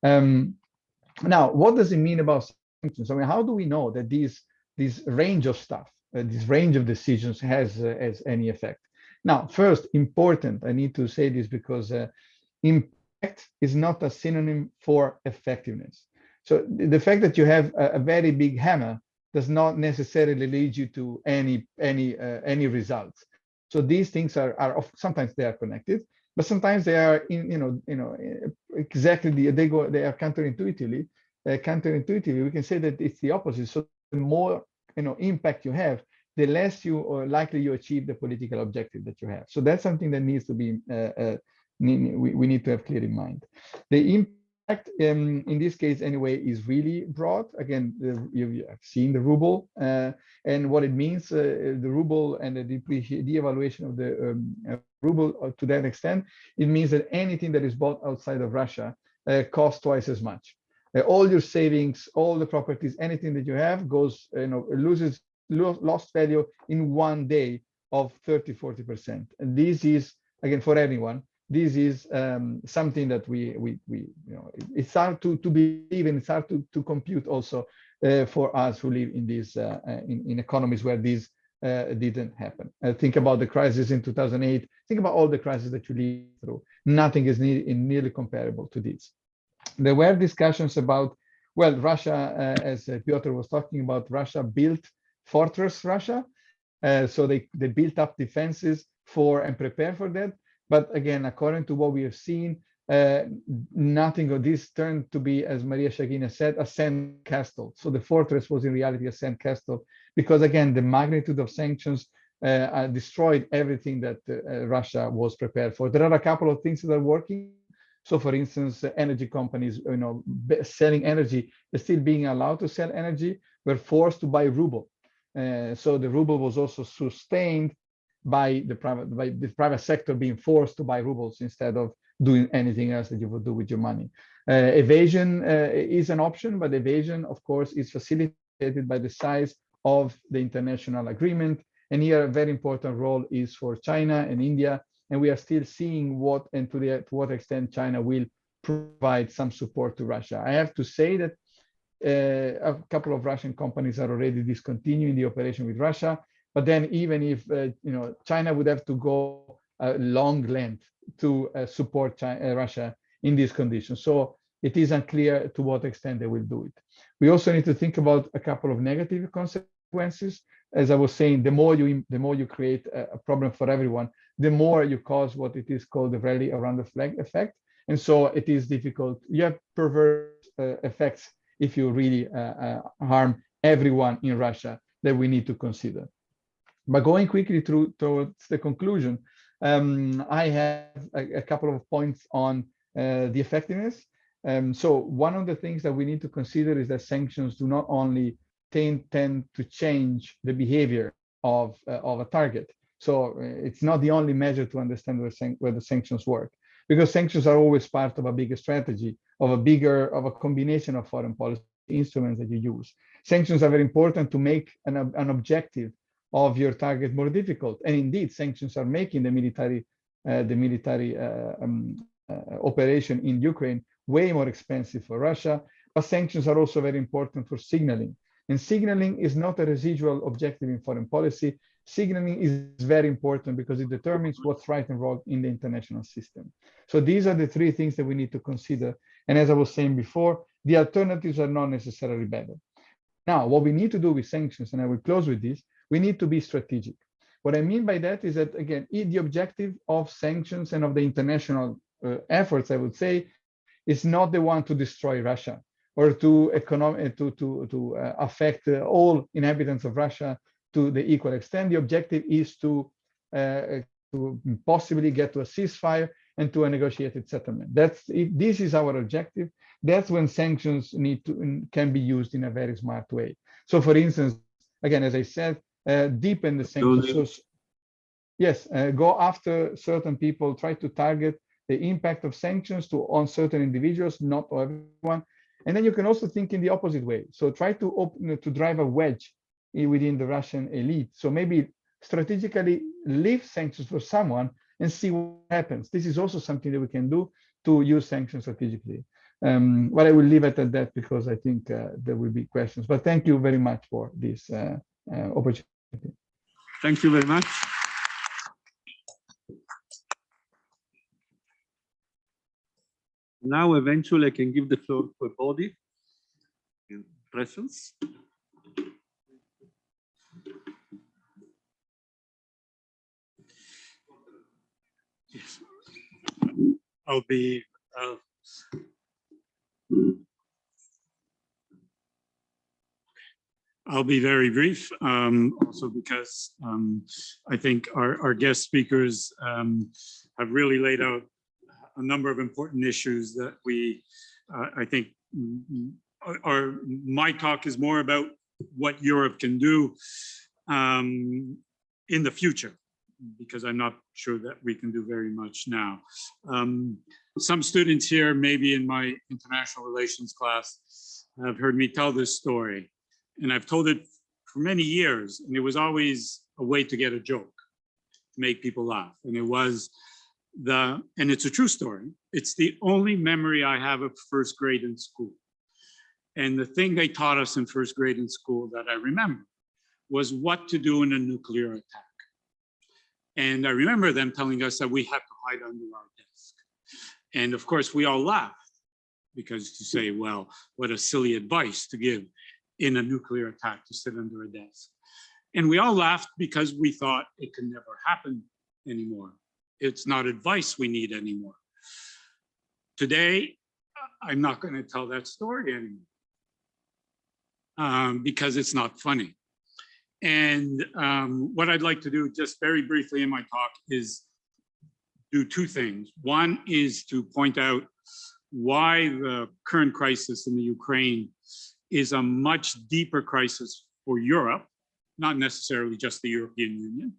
Now, what does it mean about sanctions? I mean, how do we know that this range of stuff, this range of decisions has any effect? Now, first, important, I need to say this because impact is not a synonym for effectiveness. So the fact that you have a very big hammer does not necessarily lead you to any results. So these things are sometimes they are connected, but sometimes they are exactly they are counterintuitively. We can say that it's the opposite. So the more impact you have, the less likely you achieve the political objective that you have. So that's something that needs to be we need to have clear in mind. The impact in this case anyway is really broad. Again, you have seen the ruble and what it means. The ruble and the devaluation of the ruble to that extent, it means that anything that is bought outside of Russia costs twice as much. All your savings, all the properties, anything that you have goes, lost value in one day of 30-40%. And this is, again, for everyone, this is something that it's hard to believe, and it's hard to compute also for us who live in these in economies where this didn't happen. Think about the crisis in 2008. Think about all the crises that you live through. Nothing is nearly comparable to this. There were discussions about, well, Russia, as Piotr was talking about, Russia built Fortress Russia. So they built up defenses for and prepared for that. But again, according to what we have seen, nothing of this turned to be, as Maria Shagina said, a sand castle. So the fortress was in reality a sand castle, because again, the magnitude of sanctions destroyed everything that Russia was prepared for. There are a couple of things that are working. So for instance, energy companies, selling energy, still being allowed to sell energy, were forced to buy ruble. So the ruble was also sustained by the private sector being forced to buy rubles instead of doing anything else that you would do with your money. Evasion is an option, but evasion, of course, is facilitated by the size of the international agreement. And here a very important role is for China and India. And we are still seeing what and to what extent China will provide some support to Russia. I have to say that a couple of Russian companies are already discontinuing the operation with Russia. But then even if China would have to go a long length to support Russia in these conditions. So it is unclear to what extent they will do it. We also need to think about a couple of negative consequences. As I was saying, the more you create a problem for everyone, the more you cause what it is called the rally around the flag effect. And so it is difficult. You have perverse effects if you really harm everyone in Russia that we need to consider. But going quickly towards the conclusion, I have a couple of points on the effectiveness. So one of the things that we need to consider is that sanctions do not only tend to change the behavior of a target. So it's not the only measure to understand where the sanctions work. because sanctions are always part of a bigger strategy, of a combination of foreign policy instruments that you use. Sanctions are very important to make an objective of your target more difficult. And indeed, sanctions are making the military operation in Ukraine way more expensive for Russia. But sanctions are also very important for signaling. And signaling is not a residual objective in foreign policy. Signaling is very important because it determines what's right and wrong in the international system. So these are the three things that we need to consider. And as I was saying before, the alternatives are not necessarily better. Now, what we need to do with sanctions, and I will close with this, we need to be strategic. What I mean by that is that, again, the objective of sanctions and of the international efforts, I would say, is not the one to destroy Russia or to affect all inhabitants of Russia to the equal extent. The objective is to possibly get to a ceasefire and to a negotiated settlement. This is our objective. That's when sanctions can be used in a very smart way. So, for instance, again, as I said, deepen the sanctions. So, yes, go after certain people, try to target the impact of sanctions on certain individuals, not everyone. And then you can also think in the opposite way. So try to drive a wedge within the Russian elite. So maybe strategically lift sanctions for someone and see what happens. This is also something that we can do to use sanctions strategically. But I will leave it at that because I think there will be questions. But thank you very much for this opportunity. Thank you very much. Now, eventually, I can give the floor to a body in presence. Yes. I'll be very brief, also because I think our guest speakers have really laid out a number of important issues that I think my talk is more about what Europe can do in the future, because I'm not sure that we can do very much now. Some students here, maybe in my international relations class, have heard me tell this story, and I've told it for many years, and it was always a way to get a joke, to make people laugh, and it was and it's a true story. It's the only memory I have of first grade in school. And the thing they taught us in first grade in school that I remember was what to do in a nuclear attack. And I remember them telling us that we had to hide under our desk. And of course, we all laughed, because to say, well, what a silly advice to give in a nuclear attack, to sit under a desk. And we all laughed because we thought it could never happen anymore. It's not advice we need anymore. Today, I'm not going to tell that story anymore because it's not funny. And what I'd like to do just very briefly in my talk is do two things. One is to point out why the current crisis in the Ukraine is a much deeper crisis for Europe, not necessarily just the European Union,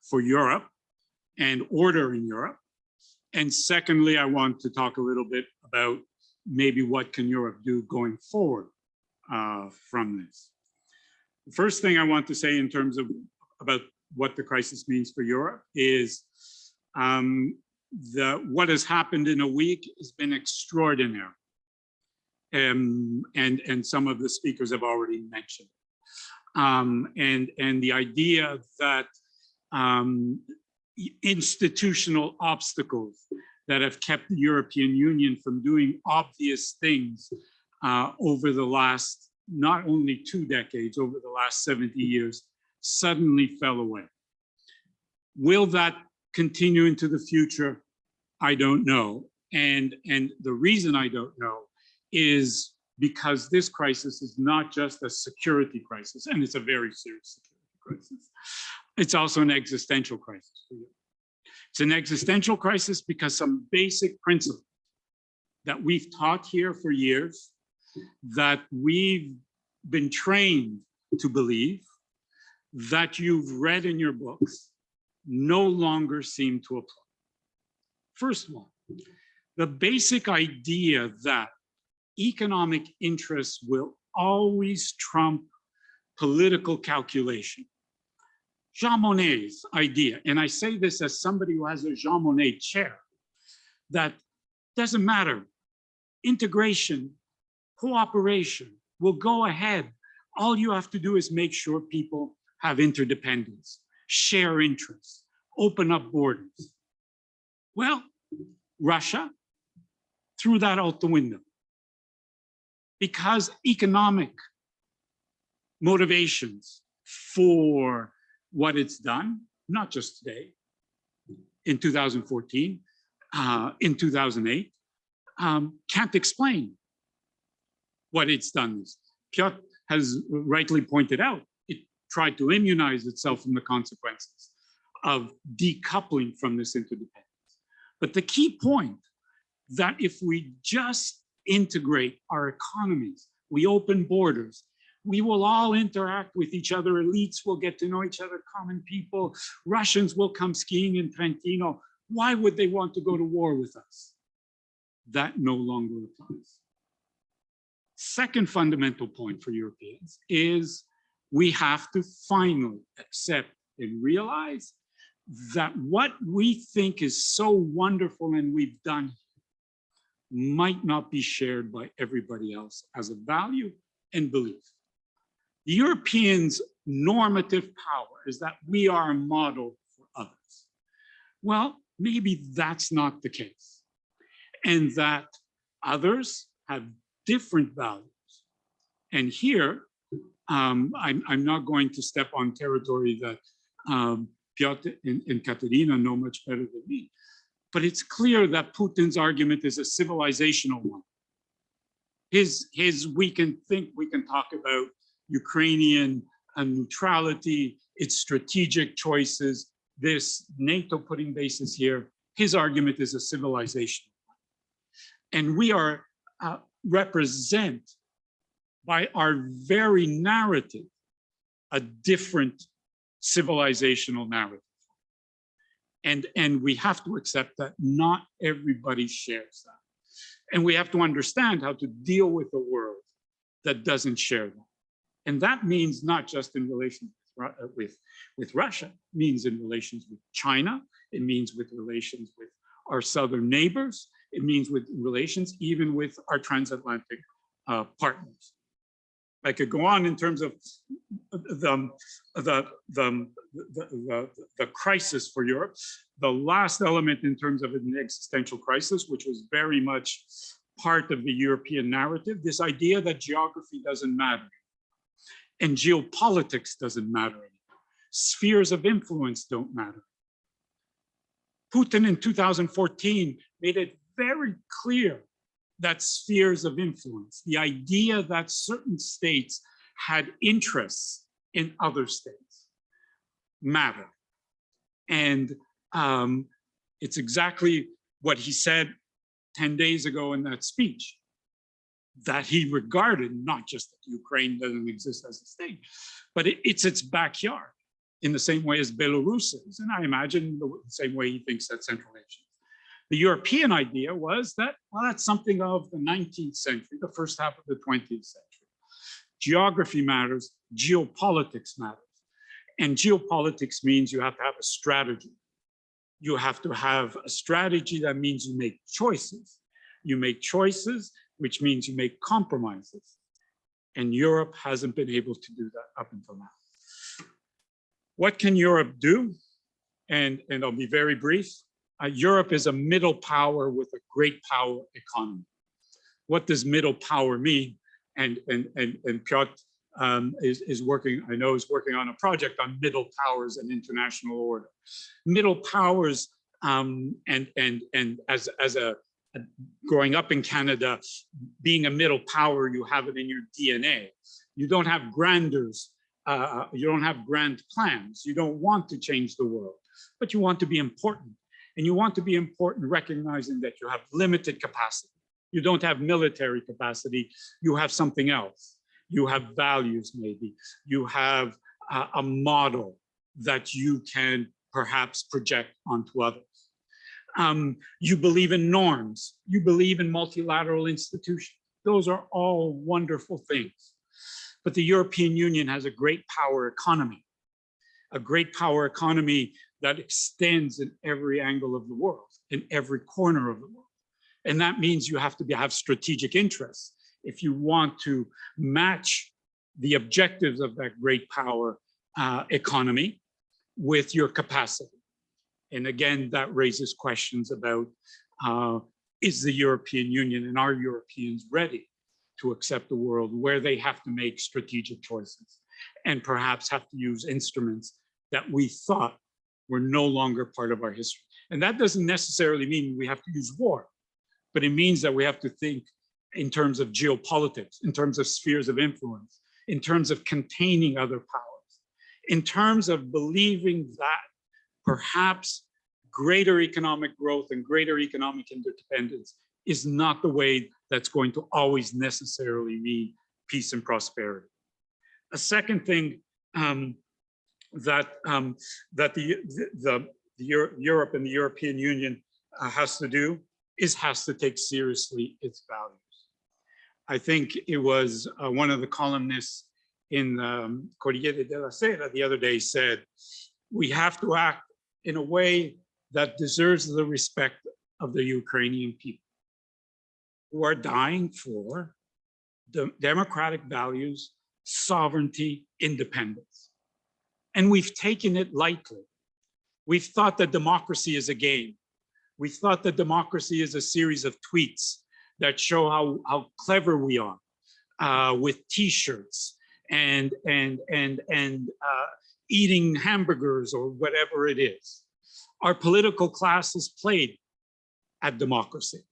for Europe and order in Europe. And secondly, I want to talk a little bit about maybe what can Europe do going forward from this. The first thing I want to say in terms of about what the crisis means for Europe is what has happened in a week has been extraordinary. And some of the speakers have already mentioned. And the idea that institutional obstacles that have kept the European Union from doing obvious things over the last, not only 2 decades, over the last 70 years, suddenly fell away. Will that continue into the future? I don't know. And the reason I don't know is because this crisis is not just a security crisis, and it's a very serious security crisis. It's also an existential crisis for you. It's an existential crisis because some basic principles that we've taught here for years, that we've been trained to believe, that you've read in your books, no longer seem to apply. First one, The basic idea that economic interests will always trump political calculation. Jean Monnet's idea, and I say this as somebody who has a Jean Monnet chair, that doesn't matter, integration, cooperation will go ahead. All you have to do is make sure people have interdependence, share interests, open up borders. Well, Russia threw that out the window because economic motivations for what it's done, not just today, in 2014, in 2008, can't explain what it's done. Piotr has rightly pointed out, it tried to immunize itself from the consequences of decoupling from this interdependence. But the key point that if we just integrate our economies, we open borders, we will all interact with each other, elites will get to know each other, common people, Russians will come skiing in Trentino. Why would they want to go to war with us? That no longer applies. Second fundamental point for Europeans is we have to finally accept and realize that what we think is so wonderful and we've done might not be shared by everybody else as a value and belief. The Europeans' normative power is that we are a model for others. Well, maybe that's not the case, and that others have different values. And here, I'm not going to step on territory that Piotr and Kateryna know much better than me, but it's clear that Putin's argument is a civilizational one. We can talk about Ukrainian neutrality, its strategic choices, this NATO putting bases here. His argument is a civilizational one. And we are represent by our very narrative a different civilizational narrative. And we have to accept that not everybody shares that. And we have to understand how to deal with a world that doesn't share that. And that means not just in relation with Russia, it means in relations with China, it means with relations with our southern neighbors, it means with relations even with our transatlantic partners. I could go on in terms of the crisis for Europe. The last element in terms of an existential crisis, which was very much part of the European narrative, this idea that geography doesn't matter and geopolitics doesn't matter anymore. Spheres of influence don't matter. Putin in 2014 made it very clear that spheres of influence, the idea that certain states had interests in other states, matter. And it's exactly what he said 10 days ago in that speech, that he regarded not just that Ukraine doesn't exist as a state, but it's its backyard in the same way as Belarus is. And I imagine the same way he thinks that Central Asia. The European idea was that, well, that's something of the 19th century, the first half of the 20th century. Geography matters, geopolitics matters. And geopolitics means you have to have a strategy. You have to have a strategy that means you make choices. You make choices, which means you make compromises. And Europe hasn't been able to do that up until now. What can Europe do? And I'll be very brief. Europe is a middle power with a great power economy. What does middle power mean? And Piotr is working, I know, is working on a project on middle powers and international order. Middle powers, and as growing up in Canada, being a middle power, you have it in your DNA. You don't have grandeurs, you don't have grand plans. You don't want to change the world, but you want to be important. And you want to be important recognizing that you have limited capacity. You don't have military capacity, you have something else. You have values maybe. You have a model that you can perhaps project onto others. You believe in norms. You believe in multilateral institutions. Those are all wonderful things. But the European Union has a great power economy that extends in every angle of the world, in every corner of the world. And that means you have to have strategic interests if you want to match the objectives of that great power economy with your capacity. And again, that raises questions about is the European Union and are Europeans ready to accept a world where they have to make strategic choices and perhaps have to use instruments that we thought were no longer part of our history. And that doesn't necessarily mean we have to use war, but it means that we have to think in terms of geopolitics, in terms of spheres of influence, in terms of containing other powers, in terms of believing that perhaps greater economic growth and greater economic interdependence is not the way that's going to always necessarily mean peace and prosperity. A second thing that Europe and the European Union has to do is has to take seriously its values. I think it was one of the columnists in Corriere della Sera the other day said, we have to act in a way that deserves the respect of the Ukrainian people who are dying for the democratic values, sovereignty, independence. And we've taken it lightly. We've thought that democracy is a game. We thought that democracy is a series of tweets that show how clever we are with T-shirts and eating hamburgers or whatever it is. Our political class has played at democracy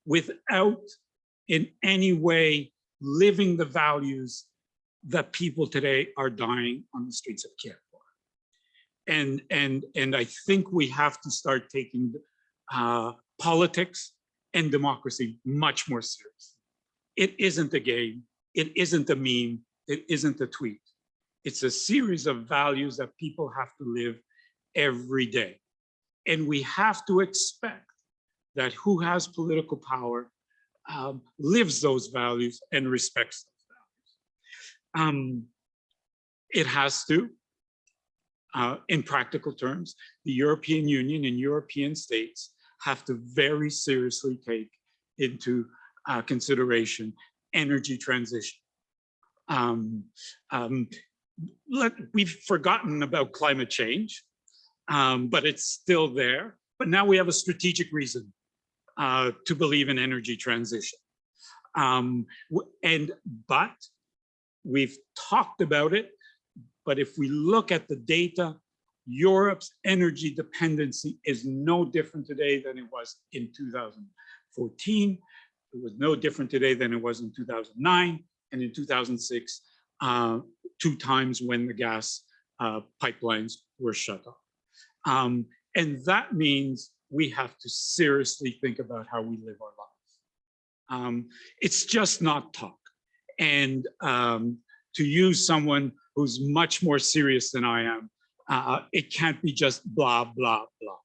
without in any way living the values that people today are dying on the streets of Kiev for. And I think we have to start taking politics and democracy much more seriously. It isn't a game, it isn't a meme, it isn't a tweet. It's a series of values that people have to live every day. And we have to expect that who has political power lives those values and respects those values. It has to, in practical terms, the European Union and European states have to very seriously take into consideration energy transition. We've forgotten about climate change, but it's still there. But now we have a strategic reason to believe in energy transition. But we've talked about it, but if we look at the data, Europe's energy dependency is no different today than it was in 2014. It was no different today than it was in 2009 and in 2006, 2 times when the gas pipelines were shut off. And that means we have to seriously think about how we live our lives. It's just not talk. And to use someone who's much more serious than I am, it can't be just blah, blah, blah.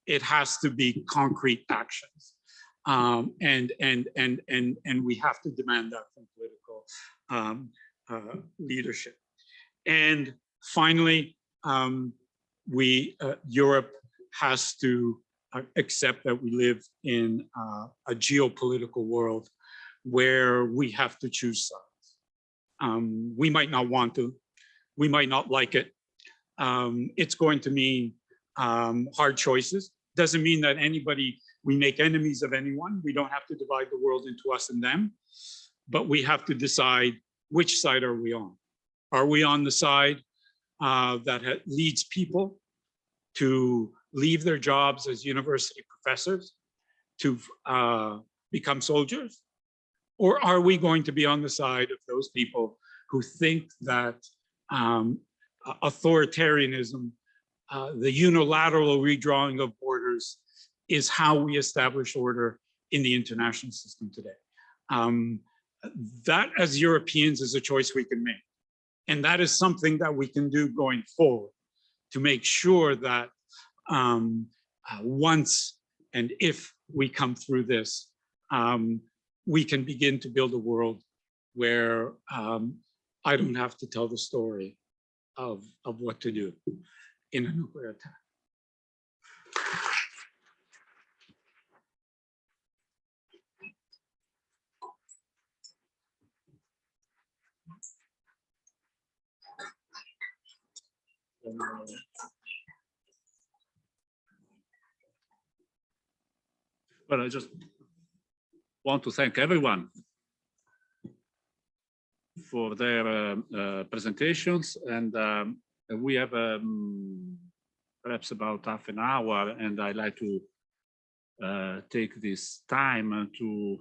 It has to be concrete actions. And we have to demand that from political leadership. And finally, Europe has to accept that we live in a geopolitical world where we have to choose sides. We might not want to, we might not like it. It's going to mean hard choices. Doesn't mean that we make enemies of anyone. We don't have to divide the world into us and them, but we have to decide which side are we on. Are we on the side that leads people to leave their jobs as university professors to become soldiers? Or are we going to be on the side of those people who think that authoritarianism, the unilateral redrawing of borders, is how we establish order in the international system today? That, as Europeans, is a choice we can make. And that is something that we can do going forward to make sure that once and if we come through this, we can begin to build a world where I don't have to tell the story of what to do in a nuclear attack. Well, I just want to thank everyone for their presentations, and we have perhaps about half an hour, and I'd like to take this time to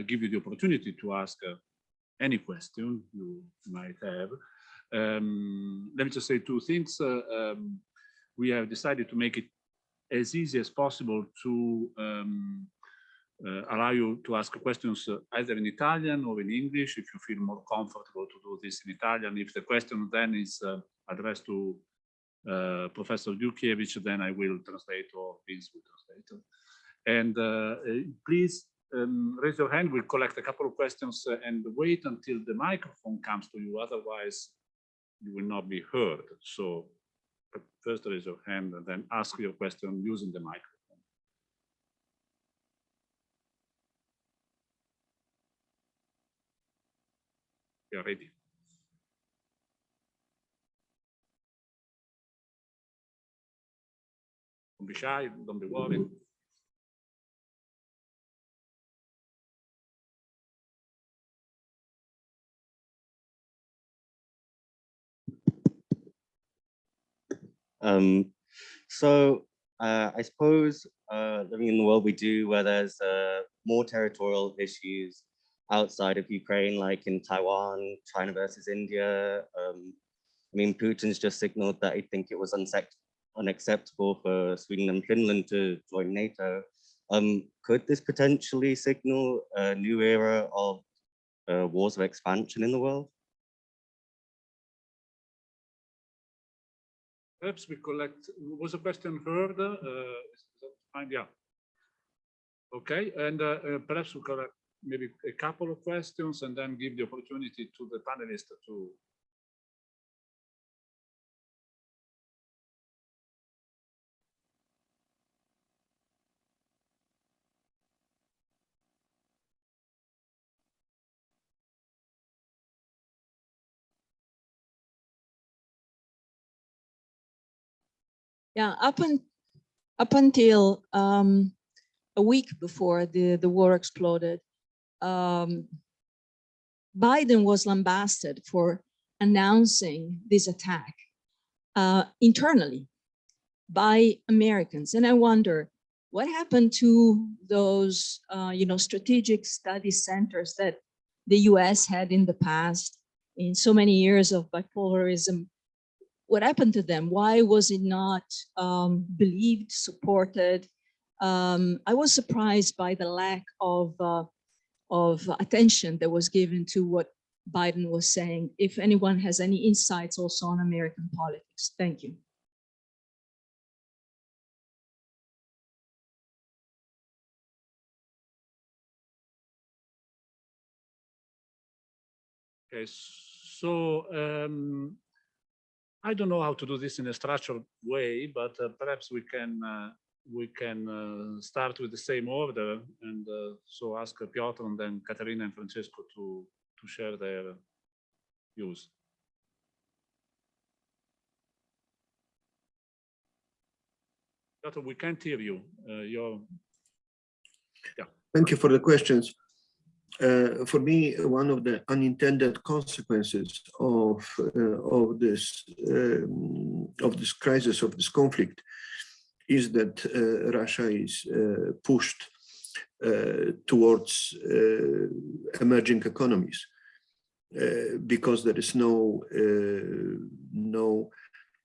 give you the opportunity to ask any question you might have. Let me just say two things. We have decided to make it as easy as possible to allow you to ask questions either in Italian or in English, if you feel more comfortable to do this in Italian. If the question then is addressed to Professor Djukiewicz, then I will translate, or Vince will translate. And please raise your hand. We'll collect a couple of questions and wait until the microphone comes to you. Otherwise, you will not be heard. So first raise your hand and then ask your question using the microphone. You are ready. Don't be shy, don't be worried. I suppose living in the world we do, where there's more territorial issues outside of Ukraine, like in Taiwan, China versus India. I mean, Putin's just signaled that he'd think it was unacceptable for Sweden and Finland to join NATO. Could this potentially signal a new era of wars of expansion in the world? Perhaps we collect, was a question heard? Is that fine? Yeah. Okay, and perhaps we collect maybe a couple of questions and then give the opportunity to the panelists to. Yeah, up until a week before the war exploded, Biden was lambasted for announcing this attack internally by Americans. And I wonder, what happened to those strategic study centers that the US had in the past, in so many years of bipolarism? What happened to them? Why was it not believed, supported? I was surprised by the lack of attention that was given to what Biden was saying. If anyone has any insights also on American politics, thank you. Okay, so I don't know how to do this in a structured way, but perhaps we can start with the same order, and so ask Piotr and then Kateryna and Francesco to share their views. Piotr, we can't hear you. Yeah. Thank you for the questions. For me, one of the unintended consequences of this crisis, of this conflict, is that Russia is pushed towards emerging economies because there is no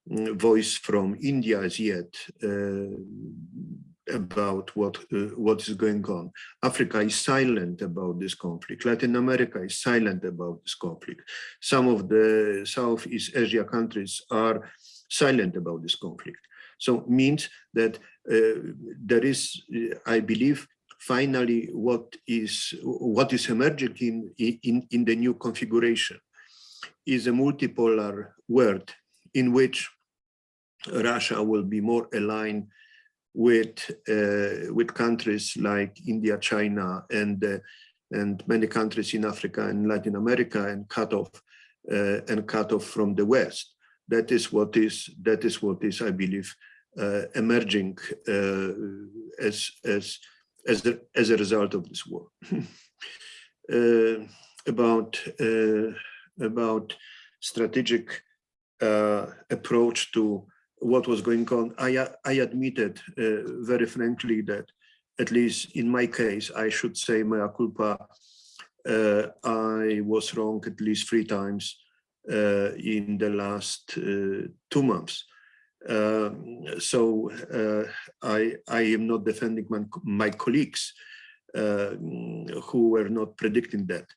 voice from India as yet about what is going on. Africa is silent about this conflict. Latin America is silent about this conflict. Some of the Southeast Asia countries are silent about this conflict. So means that there is, I believe, finally what is emerging in the new configuration is a multipolar world in which Russia will be more aligned with countries like India, China, and many countries in Africa and Latin America, and cut off from the West. That is what is, I believe, emerging as a result of this war. About strategic approach to what was going on, I admitted very frankly that, at least in my case, I should say mea culpa, I was wrong at least 3 times in the last 2 months. So I am not defending my colleagues who were not predicting that,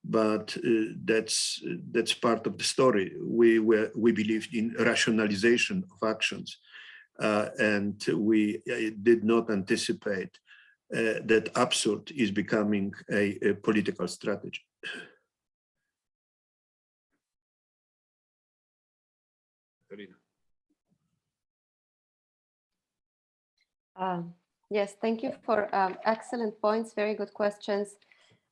but that's part of the story. We believed in rationalization of actions, and we did not anticipate that absurd is becoming a political strategy. Yes, thank you for excellent points, very good questions.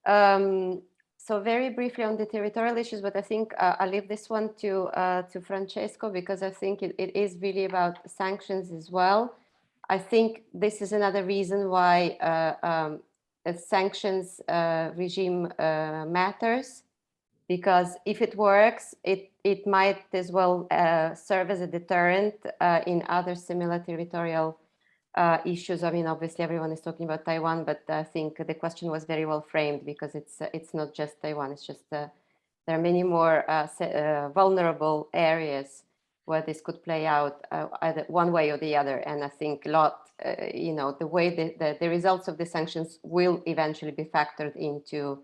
So very briefly on the territorial issues, but I think I'll leave this one to Francesco, because I think it is really about sanctions as well. I think this is another reason why a sanctions regime matters, because if it works, it might as well serve as a deterrent in other similar territorial issues. I mean, obviously everyone is talking about Taiwan, but I think the question was very well framed, because it's not just Taiwan, it's just there are many more vulnerable areas where this could play out either one way or the other. And I think a lot, the way the results of the sanctions will eventually be factored into,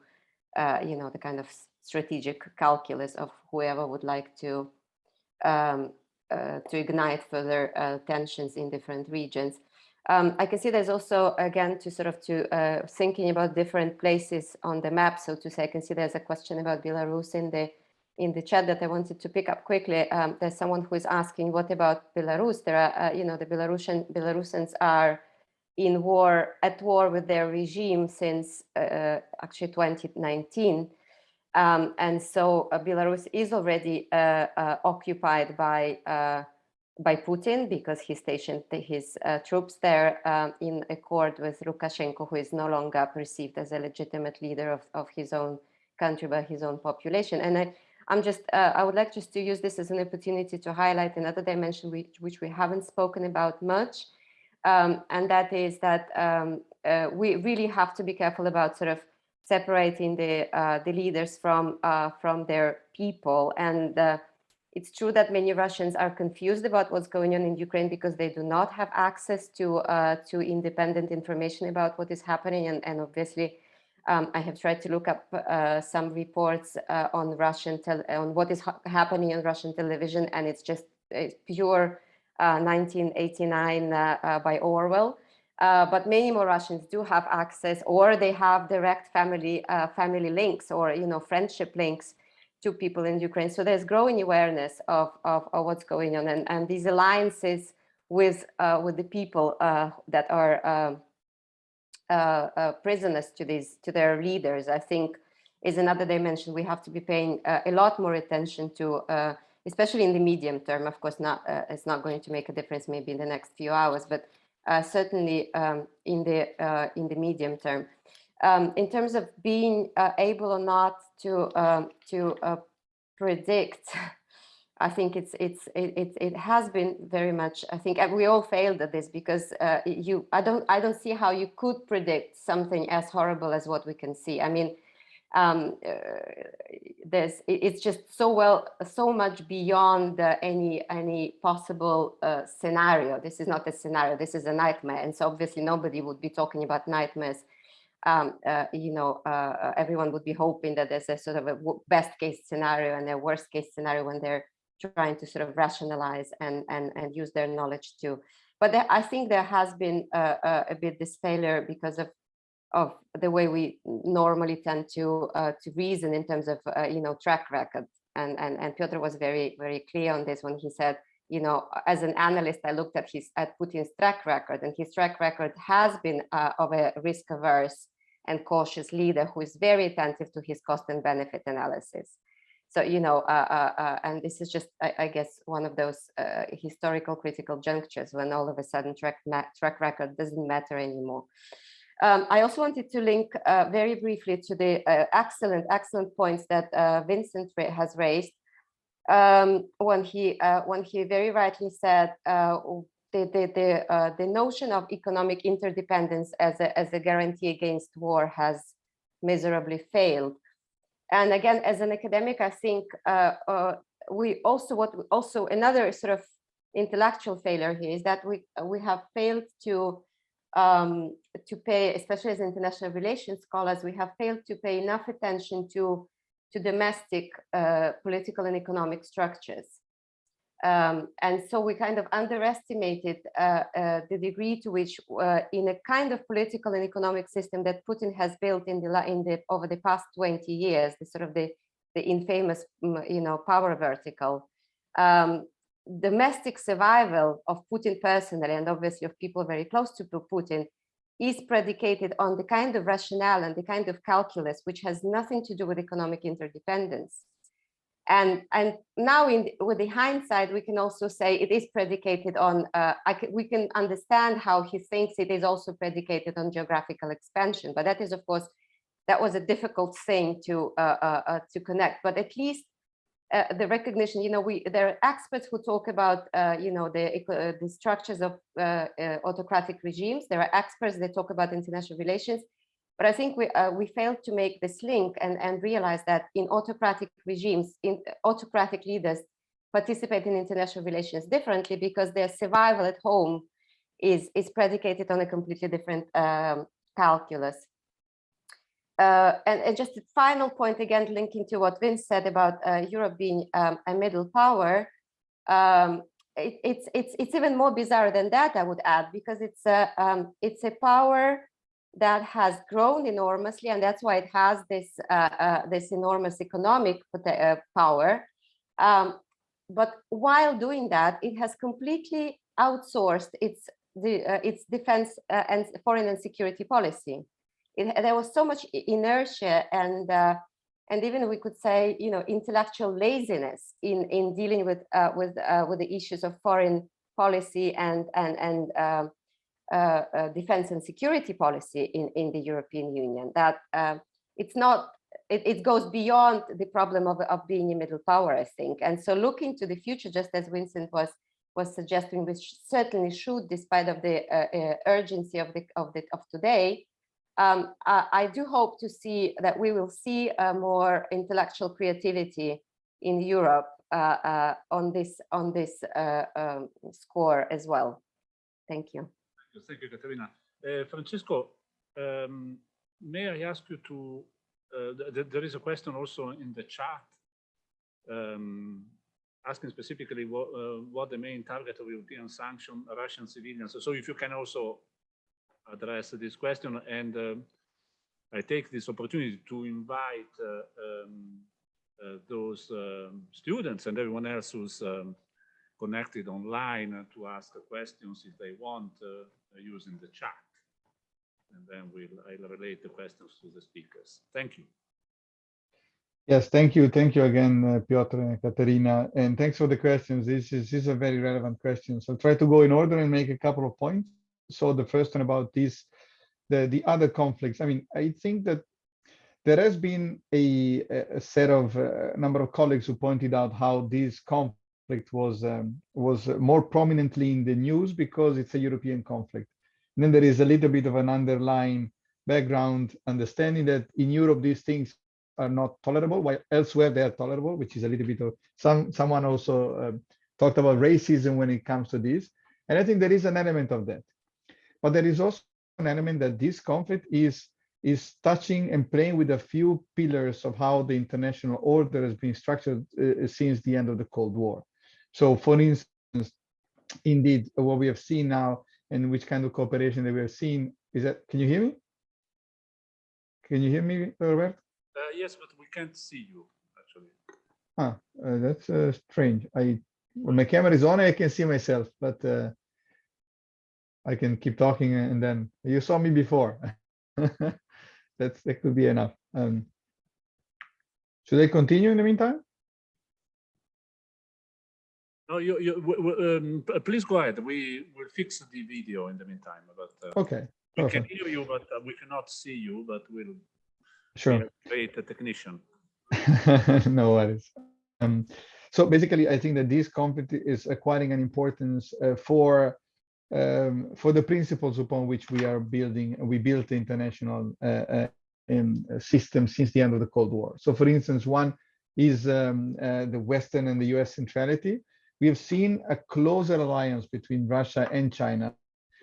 the kind of strategic calculus of whoever would like to ignite further tensions in different regions. I can see there's also, again, to thinking about different places on the map, so to say. I can see there's a question about Belarus in the chat that I wanted to pick up quickly. There's someone who is asking, what about Belarus? There are, the Belarusians are at war with their regime since actually 2019. And so Belarus is already occupied by Putin, because he stationed his troops there in accord with Lukashenko, who is no longer perceived as a legitimate leader of his own country by his own population. And I would like just to use this as an opportunity to highlight another dimension which we haven't spoken about much, and that is that we really have to be careful about separating the leaders from their people. And it's true that many Russians are confused about what's going on in Ukraine, because they do not have access to independent information about what is happening. And obviously, I have tried to look up some reports on on what is happening on Russian television, and it's pure 1989 by Orwell. But many more Russians do have access, or they have direct family links, or friendship links to people in Ukraine. So there's growing awareness of what's going on, and these alliances with the people that are prisoners to their leaders, I think, is another dimension we have to be paying a lot more attention to, especially in the medium term. Of course, it's not going to make a difference maybe in the next few hours, but certainly in the medium term. In terms of being able or not to predict, I think it has been very much. I think we all failed at this, because I don't see how you could predict something as horrible as what we can see. I mean, it's just so much beyond any possible scenario. This is not a scenario. This is a nightmare, and so obviously nobody would be talking about nightmares. Everyone would be hoping that there's a sort of a best case scenario and a worst case scenario when they're trying to sort of rationalize and use their knowledge too. But I think there has been a bit this failure because of the way we normally tend to reason in terms of track record. And Piotr was very, very clear on this when he said, as an analyst, I looked at Putin's track record, and his track record has been of a risk-averse and cautious leader who is very attentive to his cost and benefit analysis. So, and this is just, I guess, one of those historical critical junctures when all of a sudden track record doesn't matter anymore. I also wanted to link very briefly to the excellent points that Vincent has raised when he very rightly said the notion of economic interdependence as a guarantee against war has miserably failed. And again, as an academic, I think another sort of intellectual failure here is that we have failed to pay, especially as international relations scholars, we have failed to pay enough attention to domestic political and economic structures. And so we kind of underestimated the degree to which in a kind of political and economic system that Putin has built over the past 20 years, the sort of the infamous power vertical, domestic survival of Putin personally, and obviously of people very close to Putin, is predicated on the kind of rationale and the kind of calculus which has nothing to do with economic interdependence. And now with the hindsight, we can also say it is predicated on, we can understand how he thinks it is also predicated on geographical expansion. But that is, of course, that was a difficult thing to connect. But at least the recognition, there are experts who talk about, the structures of autocratic regimes. There are experts that talk about international relations. But I think we failed to make this link and realize that in autocratic regimes, autocratic leaders participate in international relations differently because their survival at home is predicated on a completely different calculus. And just a final point, again, linking to what Vince said about Europe being a middle power, it's even more bizarre than that, I would add, because it's a power that has grown enormously, and that's why it has this enormous economic power. But while doing that, it has completely outsourced its defense and foreign and security policy. There was so much inertia and even we could say, intellectual laziness in dealing with the issues of foreign policy and defense and security policy in the European Union, that it goes beyond the problem of being a middle power, I think. And so looking to the future, just as Vincent was suggesting, which certainly should, despite of the urgency of today, I do hope to see that we will see more intellectual creativity in Europe on this score as well. Thank you. Thank you, Kateryna. Francesco, may I ask you to, there is a question also in the chat asking specifically what the main target of European sanction Russian civilians. So if you can also address this question, and I take this opportunity to invite those students and everyone else who's connected online to ask questions if they want using the chat, and then I'll relate the questions to the speakers. Thank you. Yes, thank you again, Piotr and Kateryna, and thanks for the questions. This is a very relevant question. So I'll try to go in order and make a couple of points. So the first one about the other conflicts. I mean, I think that there has been a set of number of colleagues who pointed out how this conflict was more prominently in the news because it's a European conflict. And then there is a little bit of an underlying background understanding that in Europe these things are not tolerable, while elsewhere they are tolerable, which is a little bit of someone also talked about racism when it comes to this. And I think there is an element of that. But there is also an element that this conflict is touching and playing with a few pillars of how the international order has been structured since the end of the Cold War. So for instance, indeed, what we have seen now and which kind of cooperation that we are seeing is that, can you hear me? Can you hear me, Roberto? Yes, but we can't see you, actually. That's strange. When my camera is on, I can see myself, but I can keep talking and then you saw me before. That could be enough. Should I continue in the meantime? No, please go ahead. We will fix the video in the meantime. But Okay. we Perfect. can hear you, but we cannot see you. But we'll Sure. create a technician. No worries. So basically, I think that this conflict is acquiring an importance for the principles upon which we are building. We built the international system since the end of the Cold War. So, for instance, one is the Western and the US centrality. We have seen a closer alliance between Russia and China,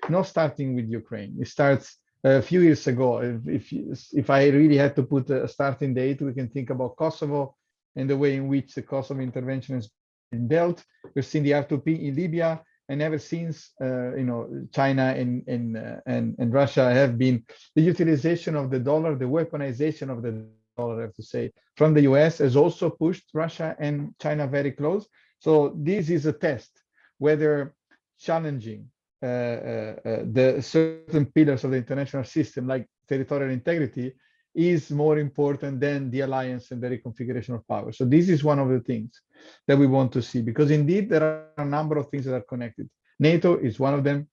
not starting with Ukraine. It starts a few years ago. If I really had to put a starting date, we can think about Kosovo and the way in which the Kosovo intervention has been dealt. We've seen the R2P in Libya, and ever since, China and Russia have been the utilization of the dollar, the weaponization of the dollar, I have to say, from the US has also pushed Russia and China very close. So this is a test whether challenging the certain pillars of the international system, like territorial integrity, is more important than the alliance and the reconfiguration of power. So this is one of the things that we want to see, because indeed there are a number of things that are connected. NATO is one of them,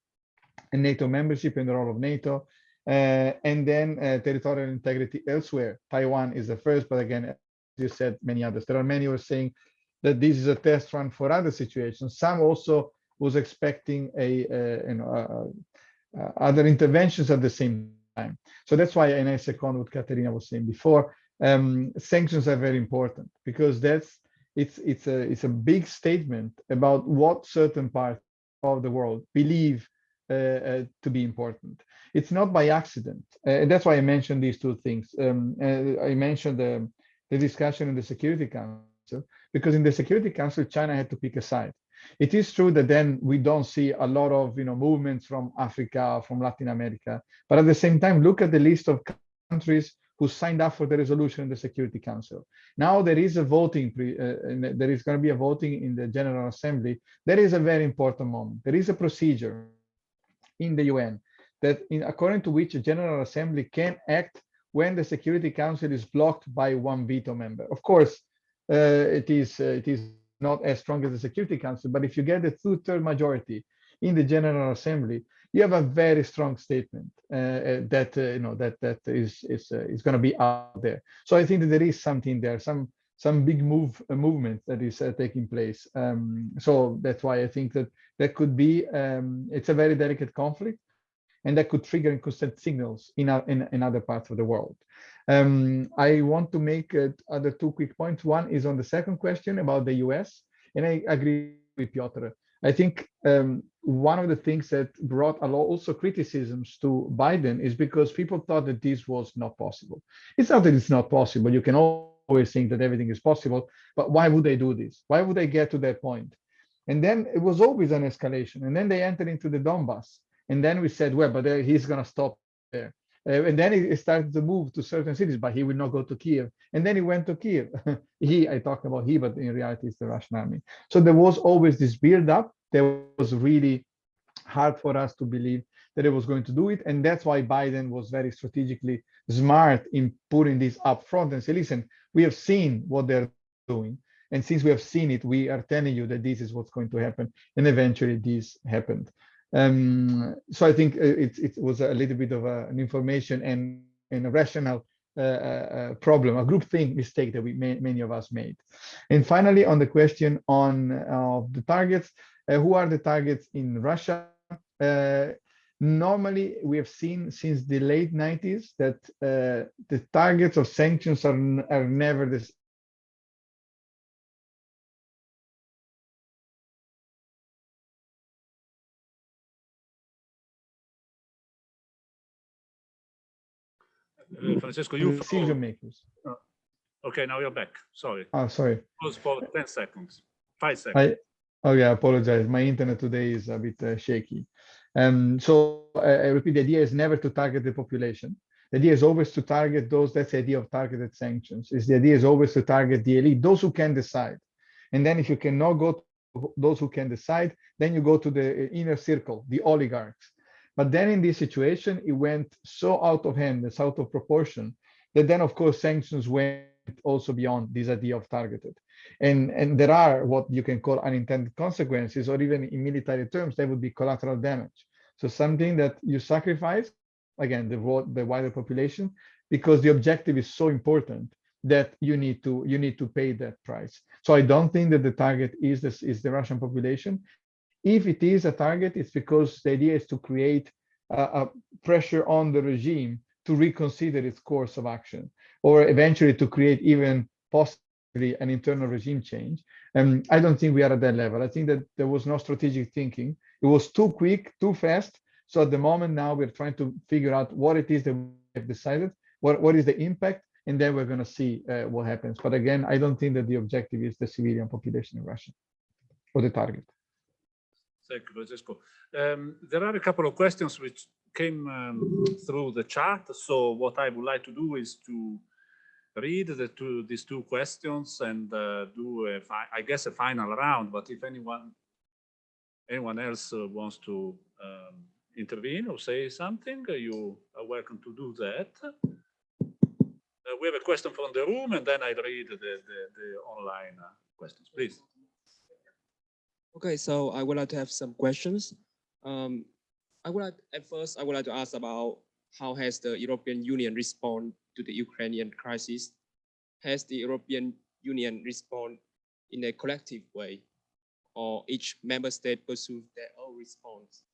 and NATO membership and the role of NATO, and then territorial integrity elsewhere. Taiwan is the first, but again, as you said, many others. There are many who are saying that this is a test run for other situations. Some also was expecting other interventions at the same time. So that's why, and I second what Kateryna was saying before, sanctions are very important, because it's a big statement about what certain parts of the world believe to be important. It's not by accident, and that's why I mentioned these two things. I mentioned the discussion in the Security Council, because in the Security Council, China had to pick a side. It is true that then we don't see a lot of movements from Africa, from Latin America, but at the same time, look at the list of countries who signed up for the resolution in the Security Council. Now there is a voting, there is going to be a voting in the General Assembly. That is a very important moment. There is a procedure in the UN that, according to which a General Assembly can act when the Security Council is blocked by one veto member. Of course, it is not as strong as the Security Council, but if you get a two-third majority in the General Assembly, you have a very strong statement that is going to be out there. So I think that there is something there, some big movement that is taking place. So that's why I think that could be it's a very delicate conflict, and that could trigger inconsistent signals in other parts of the world. I want to make other two quick points. One is on the second question about the US, and I agree with Piotr. I think one of the things that brought a lot also criticisms to Biden is because people thought that this was not possible. It's not that it's not possible. You can always think that everything is possible, but why would they do this? Why would they get to that point? And then it was always an escalation. And then they entered into the Donbass. And then we said, well, but he's going to stop there. And then he started to move to certain cities, but he will not go to Kiev. And then he went to Kiev. I talked about he, but in reality, it's the Russian army. So there was always this build-up. That was really hard for us to believe that it was going to do it. And that's why Biden was very strategically smart in putting this up front and say, listen, we have seen what they're doing. And since we have seen it, we are telling you that this is what's going to happen. And eventually this happened. So I think it was a little bit of an information and a rational problem, a groupthink mistake that many of us made. And finally, on the question on the targets, who are the targets in Russia? Normally, we have seen since the late 90s that the targets of sanctions are never the Francesco, you decision makers. Okay, now you're back. Sorry. Oh, sorry. Pause for 10 seconds. 5 seconds. Oh yeah, I apologize. My internet today is a bit shaky. So I repeat, the idea is never to target the population. The idea is always to target those, that's the idea of targeted sanctions. The idea is always to target the elite, those who can decide. And then if you cannot go to those who can decide, then you go to the inner circle, the oligarchs. But then in this situation, it went so out of hand, it's out of proportion, that then of course sanctions went also beyond this idea of targeted. And there are what you can call unintended consequences, or even in military terms, that would be collateral damage. So something that you sacrifice, again, the wider population, because the objective is so important that you need to pay that price. So I don't think that the target is the Russian population. If it is a target, it's because the idea is to create a pressure on the regime to reconsider its course of action, or eventually to create even possibly an internal regime change. And I don't think we are at that level. I think that there was no strategic thinking. It was too quick, too fast. So at the moment now we're trying to figure out what it is that we have decided, what is the impact, and then we're going to see what happens. But again, I don't think that the objective is the civilian population in Russia, or the target. Thank you, Francesco. There are a couple of questions which came through the chat. So what I would like to do is to read these two questions and do, I guess, a final round. But if anyone else wants to intervene or say something, you are welcome to do that. We have a question from the room, and then I read the online questions, please. Okay, so I would like to have some questions. I would like to ask about how has the European Union responded to the Ukrainian crisis? Has the European Union responded in a collective way, or each member state pursues their own response?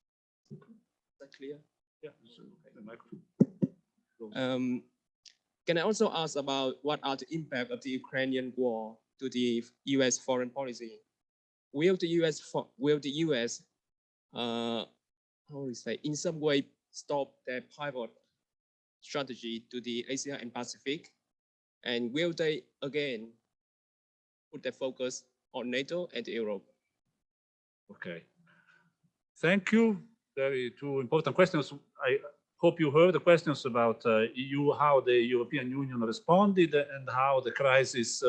Is that clear? Yeah. Can I also ask about what are the impact of the Ukrainian war to the U.S. foreign policy? Will the U.S. In some way stop their pivot strategy to the Asia and Pacific? And will they again put their focus on NATO and Europe? Okay. Thank you. Two important questions. I hope you heard the questions about EU, how the European Union responded, and how the crisis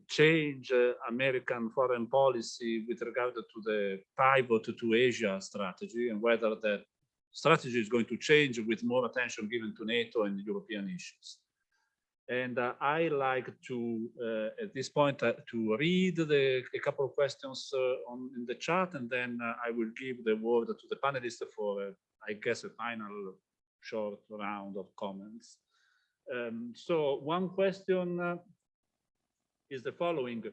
change American foreign policy with regard to the pivot to Asia strategy, and whether that strategy is going to change with more attention given to NATO and European issues. And I like to, at this point, to read a couple of questions in the chat, and then I will give the word to the panelists for, I guess, a final short round of comments. So one question is the following.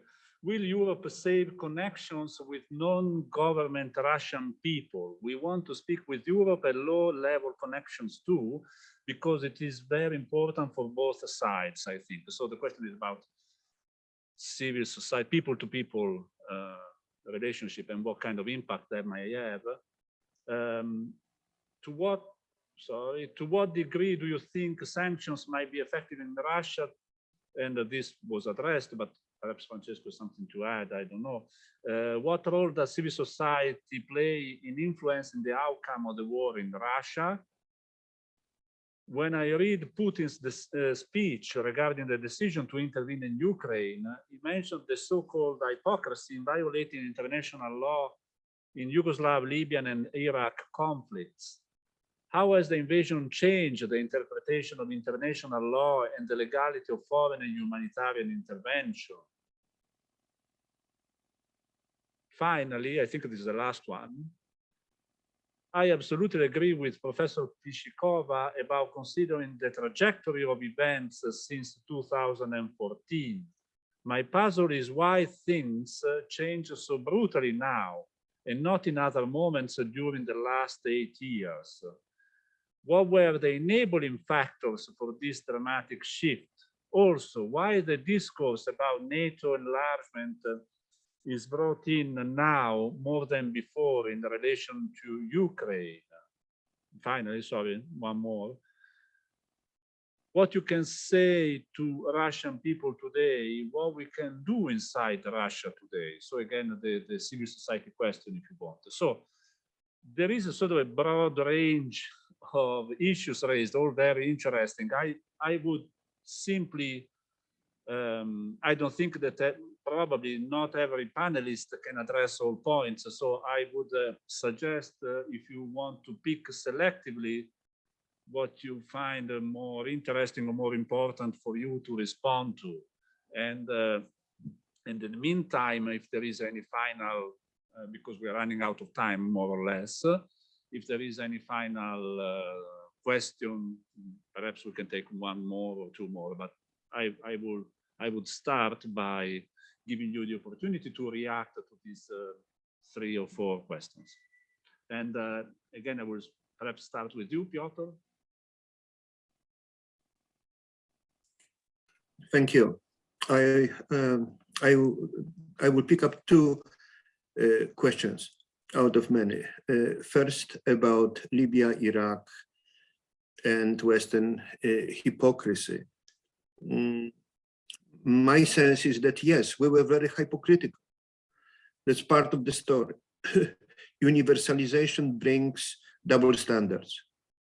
Will Europe save connections with non-government Russian people? We want to speak with Europe at low-level connections too, because it is very important for both sides, I think. So the question is about civil society, people-to-people relationship, and what kind of impact that may have. To what degree do you think sanctions might be effective in Russia? And this was addressed, but perhaps Francesco has something to add, I don't know. What role does civil society play in influencing the outcome of the war in Russia? When I read Putin's speech regarding the decision to intervene in Ukraine, he mentioned the so-called hypocrisy in violating international law in Yugoslav, Libyan, and Iraq conflicts. How has the invasion changed the interpretation of international law and the legality of foreign and humanitarian intervention? Finally, I think this is the last one. I absolutely agree with Professor Pishikova about considering the trajectory of events since 2014. My puzzle is why things change so brutally now and not in other moments during the last 8 years. What were the enabling factors for this dramatic shift? Also, why the discourse about NATO enlargement is brought in now more than before in relation to Ukraine? Finally, sorry, one more. what you can say to Russian people today, what we can do inside Russia today. So again, the civil society question, if you want. So there is a sort of a broad range of issues raised, all very interesting. I would simply, I don't think that probably not every panelist can address all points. So I would suggest if you want to pick selectively what you find more interesting or more important for you to respond to. And in the meantime, if there is any final, because we're running out of time, more or less, if there is any final question, perhaps we can take one more or two more, but I would start by giving you the opportunity to react to these 3 or 4 questions. And again, I will perhaps start with you, Piotr. Thank you. I will pick up 2 questions out of many. First, about Libya, Iraq, and Western hypocrisy. My sense is that yes, we were very hypocritical. That's part of the story. Universalization brings double standards.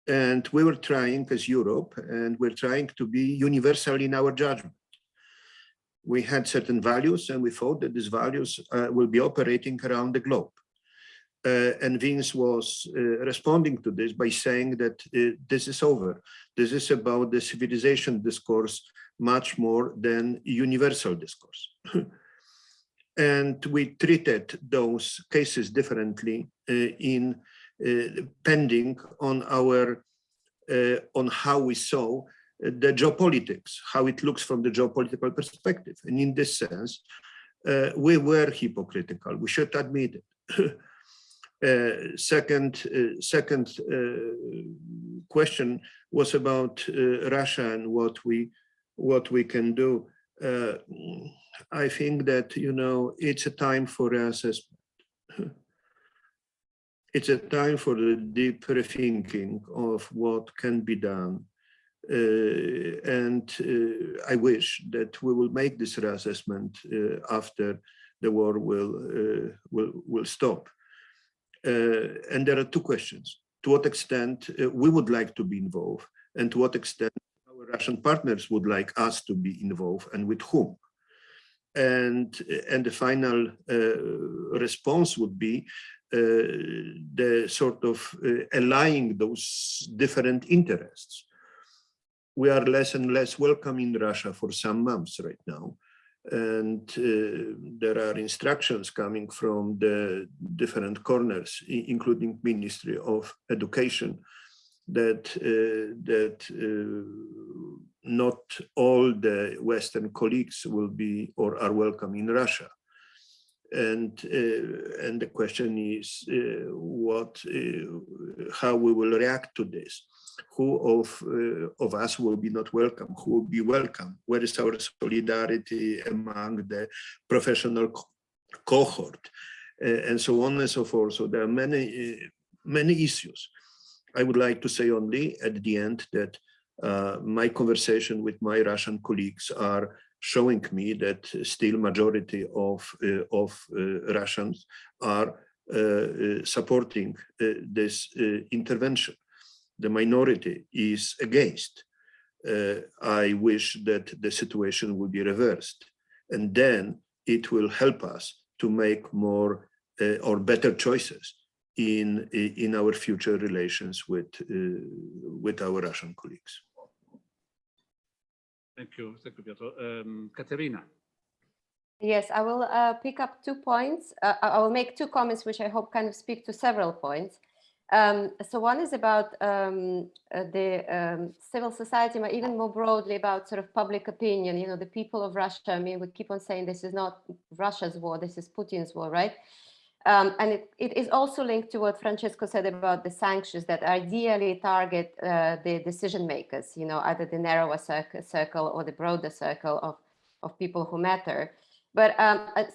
And we were trying as Europe, and we're trying to be universal in our judgment. We had certain values, and we thought that these values will be operating around the globe. And Vince was responding to this by saying that this is over. This is about the civilization discourse much more than universal discourse. And we treated those cases differently depending on on how we saw the geopolitics, how it looks from the geopolitical perspective. And in this sense, we were hypocritical. We should admit it. Second question was about Russia and what we can do. I think that, you know, it's a time for assessment. It's a time for the deep rethinking of what can be done. And I wish that we will make this reassessment after the war will stop. And there are 2 questions. To what extent we would like to be involved, and to what extent our Russian partners would like us to be involved, and with whom. And the final response would be the sort of allying those different interests. We are less and less welcome in Russia for some months right now. And there are instructions coming from the different corners, including Ministry of Education, that not all the Western colleagues will be or are welcome in Russia. And the question is how we will react to this. Who of us will be not welcome? Who will be welcome? Where is our solidarity among the professional cohort, and so on and so forth? So there are many issues. I would like to say only at the end that my conversation with my Russian colleagues are showing me that still majority of Russians are supporting this intervention. The minority is against. I wish that the situation will be reversed, and then it will help us to make more or better choices in our future relations with our Russian colleagues. Thank you, Piotr. Kateryna. Yes, I will pick up 2 points. I will make 2 comments, which I hope kind of speak to several points. So one is about the civil society, but even more broadly about sort of public opinion, you know, the people of Russia. I mean, we keep on saying this is not Russia's war, this is Putin's war, right? And it is also linked to what Francesco said about the sanctions that ideally target the decision makers, you know, either the narrower circle or the broader circle of people who matter. But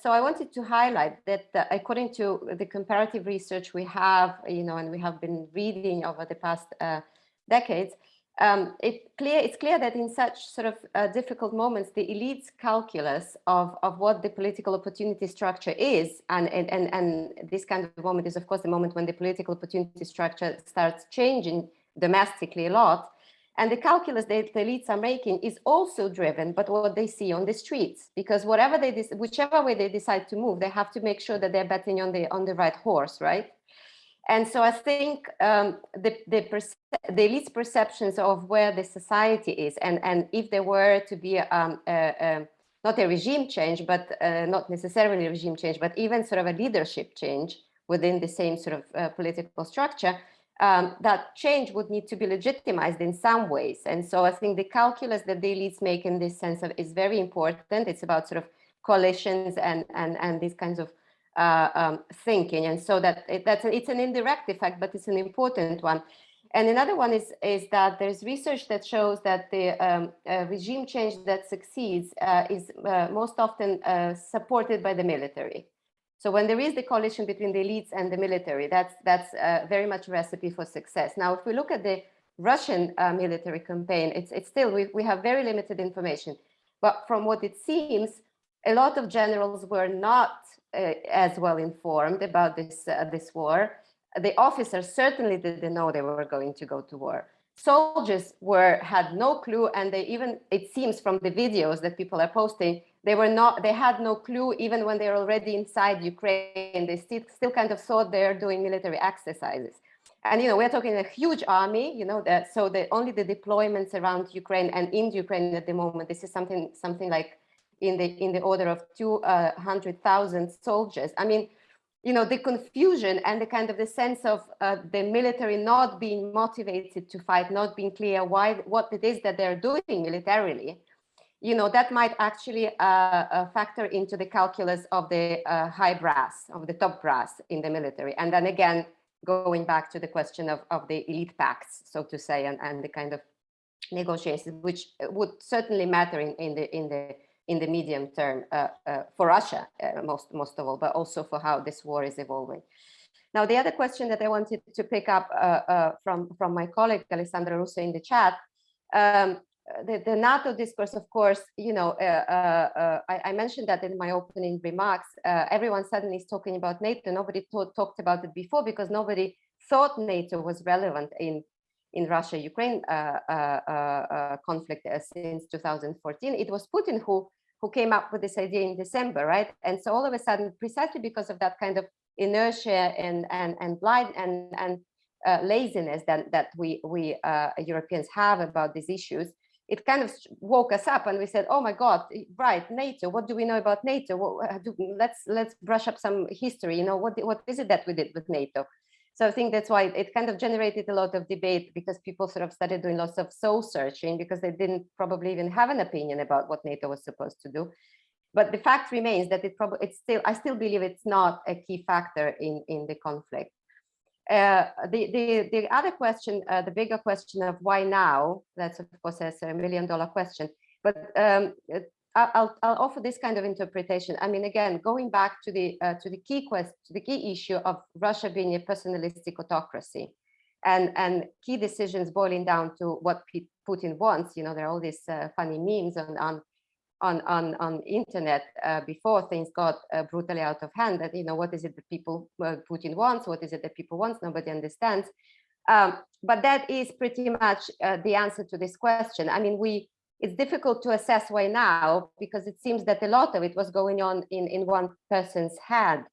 so I wanted to highlight that according to the comparative research we have, you know, and we have been reading over the past decades, it's clear that in such sort of difficult moments, the elite's calculus of what the political opportunity structure is, and this kind of moment is, of course, the moment when the political opportunity structure starts changing domestically a lot. And the calculus that the elites are making is also driven by what they see on the streets, because whichever way they decide to move, they have to make sure that they're betting on the right horse, right? And so I think the elite's perceptions of where the society is, and if there were to be not a regime change, but not necessarily a regime change, but even sort of a leadership change within the same sort of political structure, that change would need to be legitimized in some ways. And so I think the calculus that the elites make in this sense is very important. It's about sort of coalitions and these kinds of thinking, and so it's an indirect effect, but it's an important one. And another one is that there's research that shows that the regime change that succeeds is most often supported by the military. So when there is the coalition between the elites and the military, that's very much a recipe for success. Now, if we look at the Russian military campaign, it's still we have very limited information, but from what it seems, a lot of generals were not as well informed about this war. The officers certainly didn't know they were going to go to war. Soldiers had no clue, and it seems from the videos that people are posting, they had no clue even when they were already inside Ukraine. They still kind of thought they're doing military exercises. And we're talking a huge army, only the deployments around Ukraine and in Ukraine at the moment, this is something like in the order of 200,000 soldiers. I mean, the confusion and the kind of the sense of the military not being motivated to fight, not being clear what it is that they're doing militarily, that might actually factor into the calculus of the high brass, of the top brass in the military. And then again, going back to the question of the elite pacts, so to say, and the kind of negotiations, which would certainly matter in the medium term for Russia, most of all, but also for how this war is evolving. Now, the other question that I wanted to pick up from my colleague Alessandra Russo in the chat, the NATO discourse, of course, I mentioned that in my opening remarks. Everyone suddenly is talking about NATO. Nobody talked about it before because nobody thought NATO was relevant in Russia-Ukraine conflict since 2014. It was Putin who came up with this idea in December, right? And so all of a sudden, precisely because of that kind of inertia and blind and laziness that we Europeans have about these issues, it kind of woke us up, and we said, "Oh my God, right? NATO. What do we know about NATO? Let's brush up some history. What is it that we did with NATO?" So I think that's why it kind of generated a lot of debate, because people sort of started doing lots of soul searching because they didn't probably even have an opinion about what NATO was supposed to do. But the fact remains that I still believe it's not a key factor in the conflict. The other question, the bigger question of why now, that's of course a $1 million question, but I'll offer this kind of interpretation. I mean, again, going back to the key issue of Russia being a personalistic autocracy, and key decisions boiling down to what Putin wants. There are all these funny memes on internet before things got brutally out of hand. That what is it that Putin wants? What is it that people want? Nobody understands. But that is pretty much the answer to this question. I mean, it's difficult to assess why now, because it seems that a lot of it was going on in one person's head.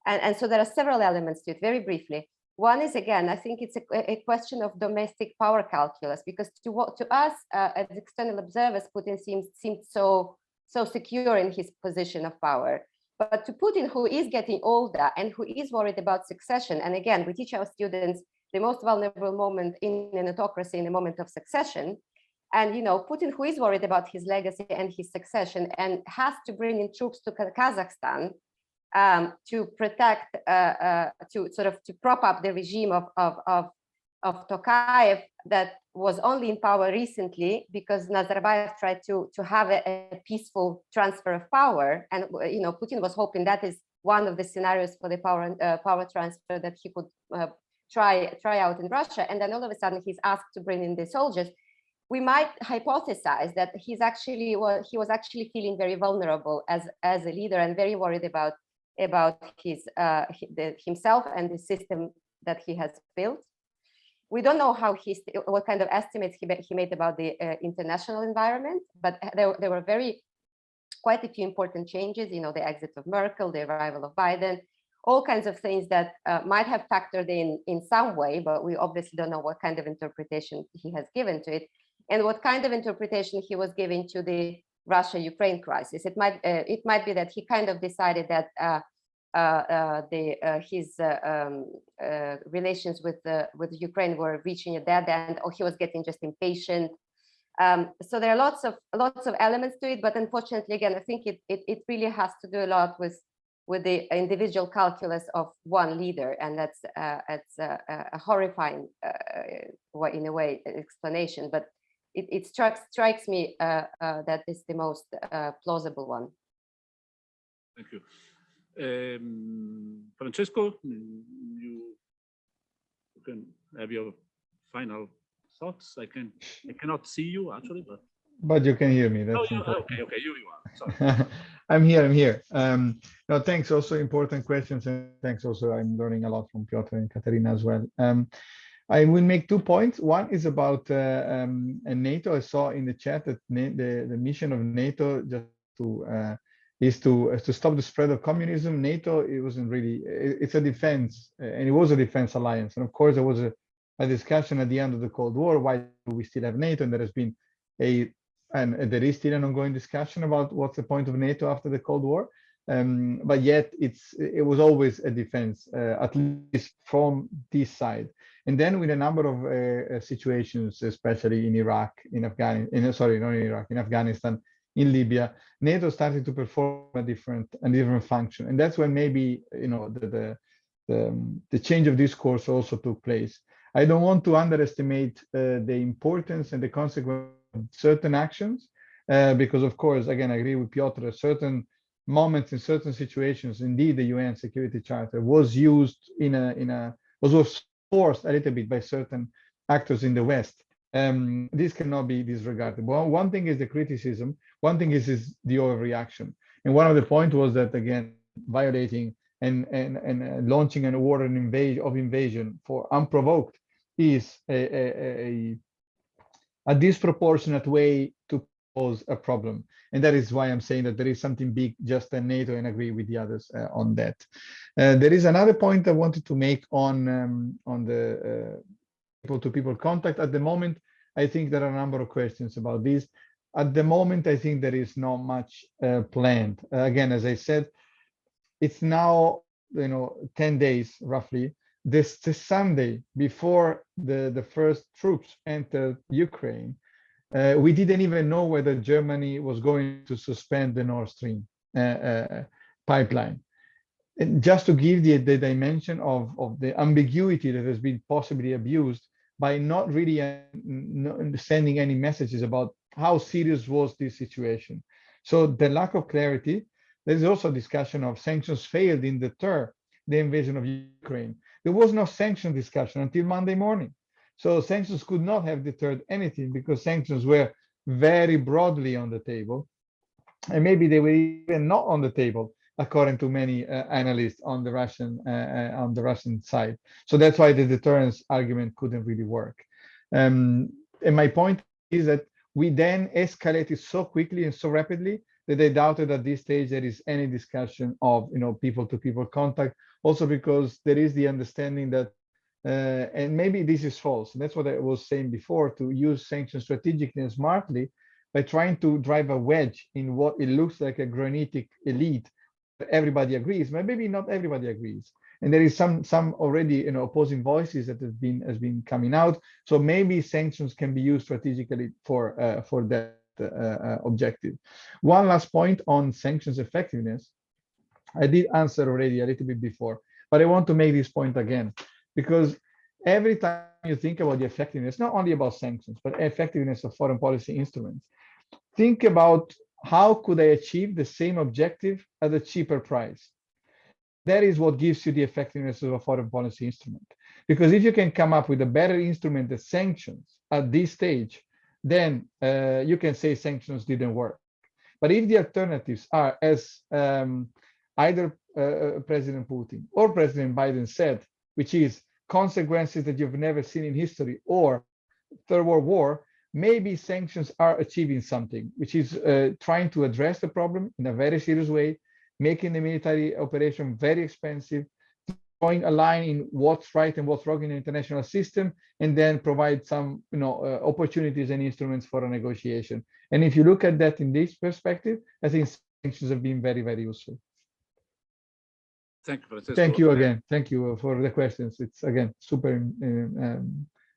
And so there are several elements to it, very briefly. One is, again, I think it's a question of domestic power calculus, because to us, as external observers, Putin seemed so secure in his position of power. But to Putin, who is getting older and who is worried about succession, and again, we teach our students the most vulnerable moment in an autocracy in a moment of succession. And Putin, who is worried about his legacy and his succession, and has to bring in troops to Kazakhstan to protect, to prop up the regime of Tokayev, that was only in power recently because Nazarbayev tried to have a peaceful transfer of power, and Putin was hoping that is one of the scenarios for the power transfer that he could try out in Russia. And then all of a sudden he's asked to bring in the soldiers. we might hypothesize that he was actually feeling very vulnerable as a leader and very worried about himself and the system that he has built. We don't know what kind of estimates he made about the international environment, but there were quite a few important changes, you know, the exit of Merkel, the arrival of Biden, all kinds of things that might have factored in some way, but we obviously don't know what kind of interpretation he has given to it and what kind of interpretation he was giving to the Russia-Ukraine crisis. It might be that he kind of decided that his relations with Ukraine were reaching a dead end, or he was getting just impatient. So there are lots of elements to it, but unfortunately, again, I think it really has to do a lot with the individual calculus of one leader, and that's a horrifying, in a way, explanation. But it strikes me that it's the most plausible one. Thank you. Francesco, you can have your final thoughts. I cannot see you actually, but you can hear me. That's okay, you are. Sorry. I'm here. No, thanks. Also important questions, and thanks also. I'm learning a lot from Piotr and Kateryna as well. I will make 2 points. One is about NATO. I saw in the chat that the mission of NATO is to stop the spread of communism. NATO, it wasn't really. It's a defense, and it was a defense alliance. And of course, there was a discussion at the end of the Cold War. Why do we still have NATO? And there has been and there is still an ongoing discussion about what's the point of NATO after the Cold War. But yet it was always a defense, at least from this side. And then with a number of situations, especially in Iraq, in Afghanistan, sorry, not in Iraq, in Afghanistan, in Libya, NATO started to perform a different function. And that's when maybe, you know, the change of discourse also took place. I don't want to underestimate the importance and the consequence of certain actions, because of course, again, I agree with Piotr, certain moments in certain situations, indeed, the UN Security Charter was used was forced a little bit by certain actors in the West. This cannot be disregarded. Well, one thing is the criticism, one thing is the overreaction. And one of the points was that, again, violating and launching a war of invasion for unprovoked is a disproportionate way to pose a problem. And that is why I'm saying that there is something big just in NATO, and agree with the others on that. There is another point I wanted to make on the people-to-people contact. At the moment, I think there are a number of questions about this. At the moment, I think there is not much planned. Again, as I said, it's now 10 days roughly. This Sunday before the first troops entered Ukraine, we didn't even know whether Germany was going to suspend the Nord Stream pipeline. And just to give the dimension of the ambiguity that has been possibly abused by not really sending any messages about how serious was this situation. So the lack of clarity. There's also a discussion of sanctions failed in deter the invasion of Ukraine. There was no sanction discussion until Monday morning. So sanctions could not have deterred anything because sanctions were very broadly on the table. And maybe they were even not on the table, according to many analysts on the Russian side. So that's why the deterrence argument couldn't really work. And my point is that we then escalated so quickly and so rapidly that they doubted at this stage there is any discussion of people-to-people contact. Also because there is the understanding that, and maybe this is false, and that's what I was saying before, to use sanctions strategically and smartly by trying to drive a wedge in what it looks like a granitic elite. Everybody agrees, but maybe not everybody agrees. And there is some already opposing voices that has been coming out. So maybe sanctions can be used strategically for that objective. One last point on sanctions effectiveness. I did answer already a little bit before, but I want to make this point again, because every time you think about the effectiveness, not only about sanctions, but effectiveness of foreign policy instruments, think about how could I achieve the same objective at a cheaper price? That is what gives you the effectiveness of a foreign policy instrument. Because if you can come up with a better instrument than sanctions at this stage, then you can say sanctions didn't work. But if the alternatives are, as either President Putin or President Biden said, which is consequences that you've never seen in history, or Third World War, maybe sanctions are achieving something, which is trying to address the problem in a very serious way, making the military operation very expensive, drawing a line in what's right and what's wrong in the international system, and then provide some opportunities and instruments for a negotiation. And if you look at that in this perspective, I think sanctions have been very, very useful. Thank you, Francesco. Thank you again. Thank you for the questions. It's again super.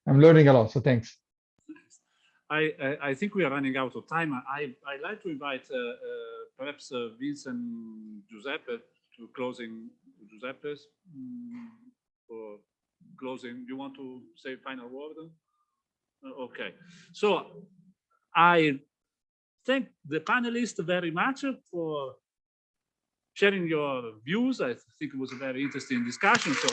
I'm learning a lot, so thanks. I think we are running out of time. I'd like to invite perhaps Vincent, Giuseppe to closing. Giuseppe's for closing. You want to say final word? Okay. So I thank the panelists very much for sharing your views. I think it was a very interesting discussion. So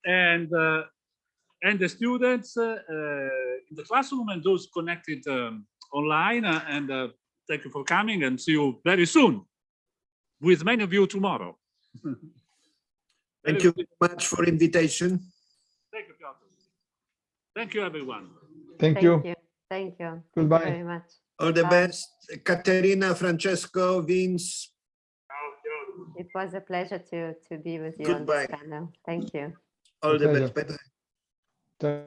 and the students in the classroom and those connected online. And thank you for coming, and see you very soon with many of you tomorrow. Thank you very much for invitation. Thank you, Piotr. Thank you, everyone. Thank you. Thank you. Goodbye. Thank you very much. All the Bye. best. Kateryna, Francesco, Vince. It was a pleasure to be with you Goodbye. on this panel. Thank you. All the Pleasure. best. Bye-bye.